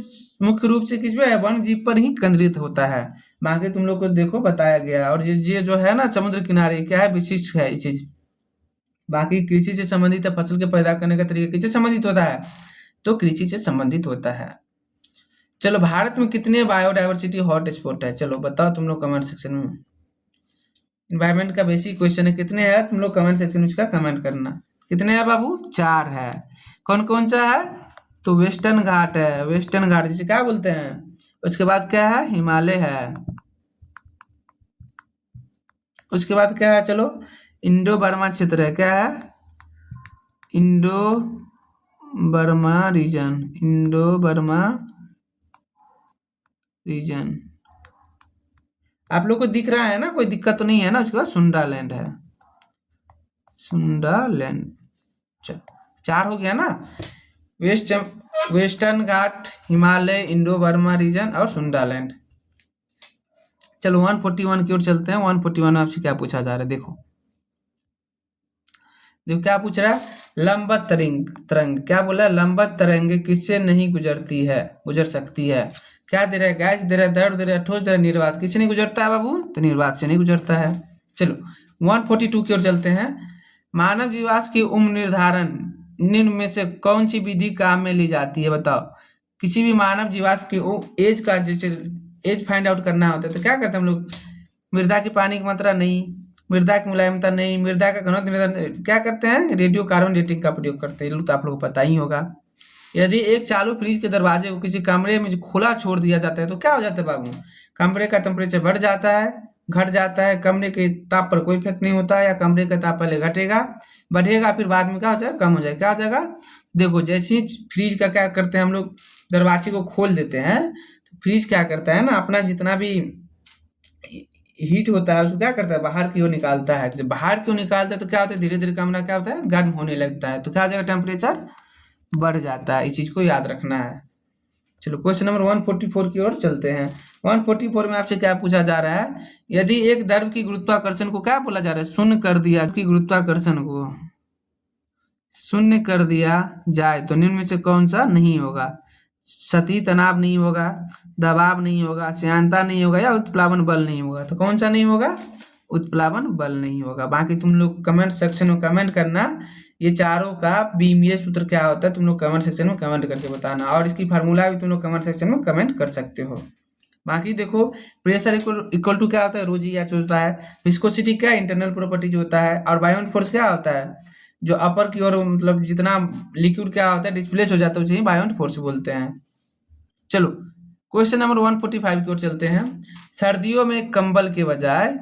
मुख्य रूप से किस पे है? वन्य जीव पर ही केंद्रित होता है। बाकी तुम लोग को देखो बताया गया है। और ये जो है ना समुद्र किनारे, क्या है? विशिष्ट है ये चीज। बाकी कृषि से संबंधित है, फसल के पैदा करने का तरीका किससे संबंधित होता है? तो कृषि से संबंधित होता है। चलो भारत में कितने बायोडाइवर्सिटी हॉट स्पॉट है? चलो बताओ तुम लोग कमेंट सेक्शन में। इन्वायरमेंट का बेसिक क्वेश्चन है, कितने हैं? तुम लोग कमेंट सेक्शन में उसका कमेंट करना। कितने हैं बाबू? 4 है। कौन कौन सा है? तो वेस्टर्न घाट है, वेस्टर्न घाट जिसे क्या बोलते हैं। उसके बाद क्या है? हिमालय है। उसके बाद क्या है? चलो इंडो बर्मा क्षेत्र है। क्या है? Indo Burma region, Indo Burma region. आप लोग को दिख रहा है ना? कोई दिक्कत तो नहीं है ना? उसके बाद सुंडालैंड है, सुंडालैंड। 4 हो गया ना? वेस्टर्न घाट, हिमालय, इंडो बर्मा रीजन और सुंडालैंड। चलो 141 की ओर चलते हैं। 141 आपसे क्या पूछा जा रहा है? देखो देखो क्या पूछ रहा है। लंबवत तरंग क्या बोला? लंबवत तरंग किससे नहीं गुजर सकती है? क्या दे रहा है? गैस दे रहा है, द्रव दे रहा है, ठोस दे रहा है, निर्वात। किससे नहीं गुजरता है बाबू? तो निर्वात से नहीं गुजरता है। चलो 142 की ओर चलते हैं। मानव जीवाश्म की उम्र निर्धारण निम्न में से कौन सी विधि काम में ली जाती है? बताओ। किसी भी मानव जीवाश्म की एज का जैसे एज फाइंड आउट करना होता है तो क्या करते हैं हम लोग? मृदा की पानी की मात्रा नहीं, मृदा की मुलायमता नहीं, मृदा का घनत्व निर्धारण, क्या करते हैं? रेडियो कार्बन डेटिंग का प्रयोग करते हैं। तो आप लोग को पता ही होगा। यदि एक चालू फ्रिज के दरवाजे को किसी कमरे में खुला छोड़ दिया जाता है तो क्या हो जाता है बाबू? कमरे का टेम्परेचर बढ़ जाता है, घट जाता है। कमरे के ताप पर कोई इफेक्ट नहीं होता है, या कमरे का ताप पहले घटेगा, बढ़ेगा, फिर बाद में क्या हो जाएगा? कम हो जाएगा। क्या हो जाएगा? देखो जैसे ही फ्रिज का क्या करते हैं हम लोग, दरवाजे को खोल देते हैं तो फ्रिज क्या करता है ना, अपना जितना भी हीट होता है उसको क्या करता है? बाहर की ओर निकालता है। जब बाहर की ओर निकालता है तो क्या होता है? धीरे धीरे कमरा क्या होता है? गर्म होने लगता है। तो क्या हो जाएगा? टेम्परेचर बढ़ जाता है। इस चीज को याद रखना है। चलो क्वेश्चन नंबर 144 की ओर चलते हैं। 144 में आपसे क्या पूछा जा रहा है? यदि एक द्रव की गुरुत्वाकर्षण को क्या बोला जा रहा है? शून्य कर दिया, की गुरुत्वाकर्षण को शून्य कर दिया जाए तो निम्न में से कौन सा नहीं होगा? सतही तनाव नहीं होगा, दबाव नहीं होगा, श्यानता नहीं होगा, या उत्प्लावन बल नहीं होगा। तो कौन सा नहीं होगा? उत्प्लावन बल नहीं होगा। बाकी तुम लोग कमेंट सेक्शन में कमेंट करना, ये चारों का बीमीय सूत्र क्या होता है तुम लोग कमेंट सेक्शन में कमेंट करके बताना, और इसकी फार्मूला भी तुम लोग कमेंट सेक्शन में कमेंट कर सकते हो। बाकी देखो प्रेशर इक्वल टू क्या होता है? रोजी एच होता है। विस्कोसिटी क्या? इंटरनल प्रॉपर्टीज होता है। और बायोन फोर्स क्या होता है? जो अपर की ओर मतलब जितना लिक्विड क्या होता है डिस्प्लेस हो जाता है उसे ही बायोन फोर्स बोलते हैं। चलो क्वेश्चन नंबर 145 की ओर चलते हैं। सर्दियों में कंबल के बजाय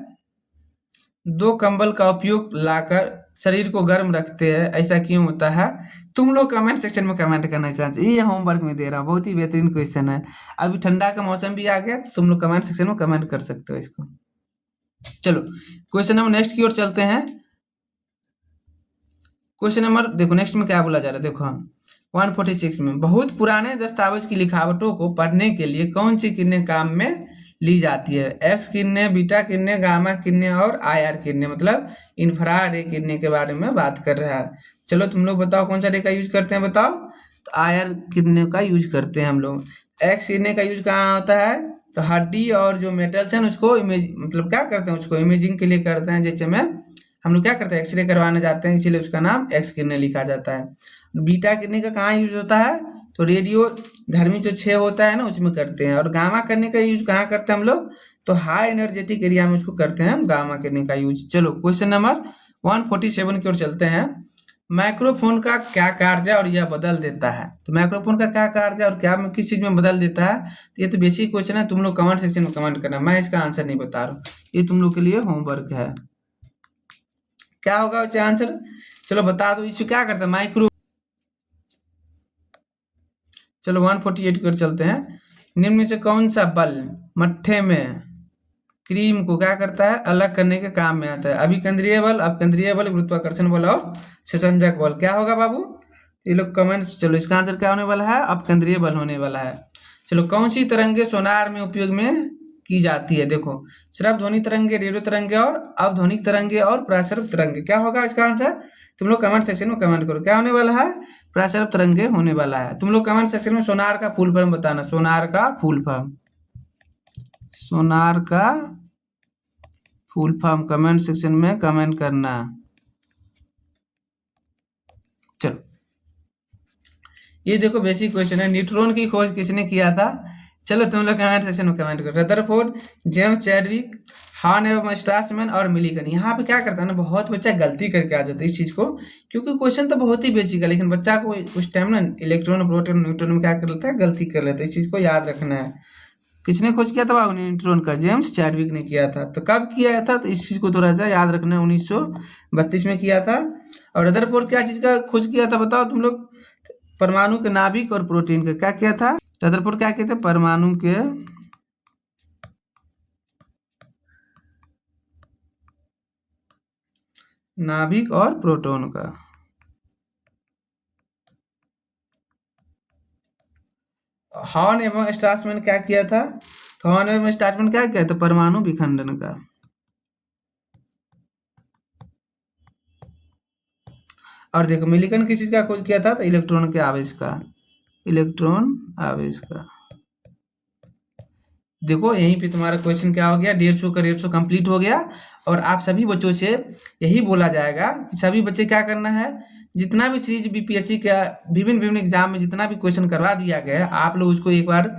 2 कंबल का उपयोग लाकर शरीर को गर्म रखते हैं, ऐसा क्यों होता है? तुम लोग कमेंट सेक्शन में कमेंट करना चाहिए। ये होमवर्क में दे रहा हूँ, बहुत ही बेहतरीन क्वेश्चन है। अभी ठंडा का मौसम भी आ गया, तुम लोग कमेंट सेक्शन में कमेंट कर सकते हो इसको। चलो क्वेश्चन नंबर नेक्स्ट की ओर चलते हैं। क्वेश्चन नंबर देखो नेक्स्ट में क्या बोला जा रहा है। देखो 146 में बहुत पुराने दस्तावेज की लिखावटों को पढ़ने के लिए कौन सी किरणें काम में ली जाती है? एक्स किरणें, बीटा किरणें, गामा किरणें और IR किरणें, मतलब इंफ्रारेड किरणें के बारे में बात कर रहा है। चलो तुम लोग बताओ कौन सा रे का यूज करते हैं? बताओ। तो IR किरणें का यूज करते हैं हम लोग। एक्स किरणें का यूज कहाँ होता है? तो हड्डी और जो मेटल्स हैं उसको इमेज मतलब क्या करते हैं? उसको इमेजिंग के लिए करते हैं। जैसे में हम लोग क्या करते हैं? एक्सरे करवाने जाते हैं, इसीलिए उसका नाम एक्स किरणें लिखा जाता है। बीटा किरणें का कहाँ यूज होता है? तो रेडियो धर्मी जो 6 होता है ना उसमें करते हैं। और गामा किरणें का यूज कहाँ करते हैं हम लोग? तो हाई एनर्जेटिक एरिया में उसको करते हैं हम गामा किरणें का यूज। चलो क्वेश्चन नंबर 147 की ओर चलते हैं। माइक्रोफोन का क्या कार्य और यह बदल देता है? तो माइक्रोफोन का क्या कार्य और क्या किस चीज में बदल देता है? तो ये तो बेसिक क्वेश्चन है, तुम लोग कमेंट सेक्शन में कमेंट करना। मैं इसका आंसर नहीं बता रहा हूँ, ये तुम लोग के लिए होमवर्क है। क्या होगा उसका आंसर? चलो बता दो। इसको क्या करता है? माइक्रो। चलो 148 की ओर चलते हैं। निम्न में से कौन सा बल मट्ठे में क्रीम को क्या करता है, अलग करने के काम में आता है। अभिकेंद्रीय बल, अपकेंद्रीय बल, गुरुत्वाकर्षण बल और संसंजक बल। क्या होगा बाबू, ये लोग कमेंट्स। चलो इसका आंसर क्या होने वाला है, अपकेंद्रीय बल होने वाला है। चलो कौन सी तरंगे सोनार में उपयोग में की जाती है, देखो श्रव्य ध्वनि तरंगे, रेडियो तरंगे और अवध्वनिक तरंगे और प्रासरव तरंगे। क्या होगा इसका आंसर, तुम लोग कमेंट सेक्शन में कमेंट करो। क्या होने वाला है, प्रासरव तरंगे होने वाला है। तुम लोग कमेंट सेक्शन में सोनार का फुल फॉर्म बताना, सोनार का फुल फॉर्म, सोनार का फुल फॉर्म कमेंट सेक्शन में कमेंट करना। चलो ये देखो बेसिक क्वेश्चन है, न्यूट्रॉन की खोज किसने किया था। चलो तुम लोग कमेंट सेक्शन में कमेंट करो। रदरफोर्ड, जेम्स चैडविक, हार्न एवं स्ट्रासमैन और मिलिकन। यहाँ पे क्या करता है ना, बहुत बच्चा गलती करके आ जाता है इस चीज को, क्योंकि क्वेश्चन तो बहुत ही बेसिक है, लेकिन बच्चा को उस टाइम ना इलेक्ट्रॉन प्रोटॉन न्यूट्रॉन में क्या कर लेता है, गलती कर लेता है। इस चीज को याद रखना है। किसने खोज किया था बाबू न्यूट्रॉन का, जेम्स चैडविक ने किया था। तो कब किया था, तो इस चीज को थोड़ा सा याद रखना है, 1932 में किया था। और रदरफोर्ड क्या चीज का खोज किया था बताओ तुम लोग, परमाणु के नाभिक और प्रोटीन का। क्या किया था रदरफोर्ड, क्या किया था, परमाणु के नाभिक और प्रोटॉन का। हॉर्न एवं स्ट्रासमैन क्या किया था, तो हॉर्न एवं स्ट्रासमैन क्या किया था, परमाणु विखंडन का। और देखो मिलिकन किस चीज का खोज किया था, तो इलेक्ट्रॉन के आवेश का, इलेक्ट्रॉन आवेश का। देखो यहीं पे तुम्हारा क्वेश्चन क्या हो गया, 150 का 150 कंप्लीट हो गया। और आप सभी बच्चों से यही बोला जाएगा कि सभी बच्चे क्या करना है, जितना भी सीरीज बीपीएससी का विभिन्न विभिन्न एग्जाम में जितना भी क्वेश्चन करवा दिया गया है, आप लोग उसको एक बार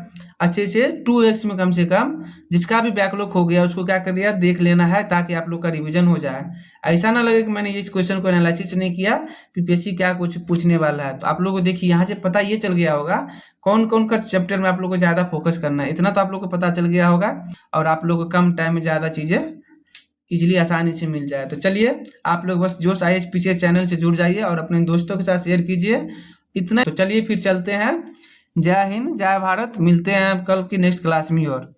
अच्छे से 2x में कम से कम, जिसका भी बैकलॉग हो गया उसको क्या कर दिया, देख लेना है, ताकि आप लोग का रिवीजन हो जाए। ऐसा ना लगे कि मैंने इस क्वेश्चन को एनालिसिस नहीं किया, बीपीएससी क्या कुछ पूछने वाला है। तो आप लोगों को देखिए यहाँ से पता ये चल गया होगा कौन कौन का चैप्टर में आप लोग को ज्यादा फोकस करना है, इतना तो आप लोग को पता चल गया होगा। और आप लोग को कम टाइम में ज्यादा चीजें इजीली आसानी से मिल जाए। तो चलिए आप लोग बस जोश आईएएस पीसीएस चैनल से जुड़ जाइए और अपने दोस्तों के साथ शेयर कीजिए, इतना। तो चलिए फिर चलते हैं। जय हिंद, जय भारत, मिलते हैं कल की नेक्स्ट क्लास में और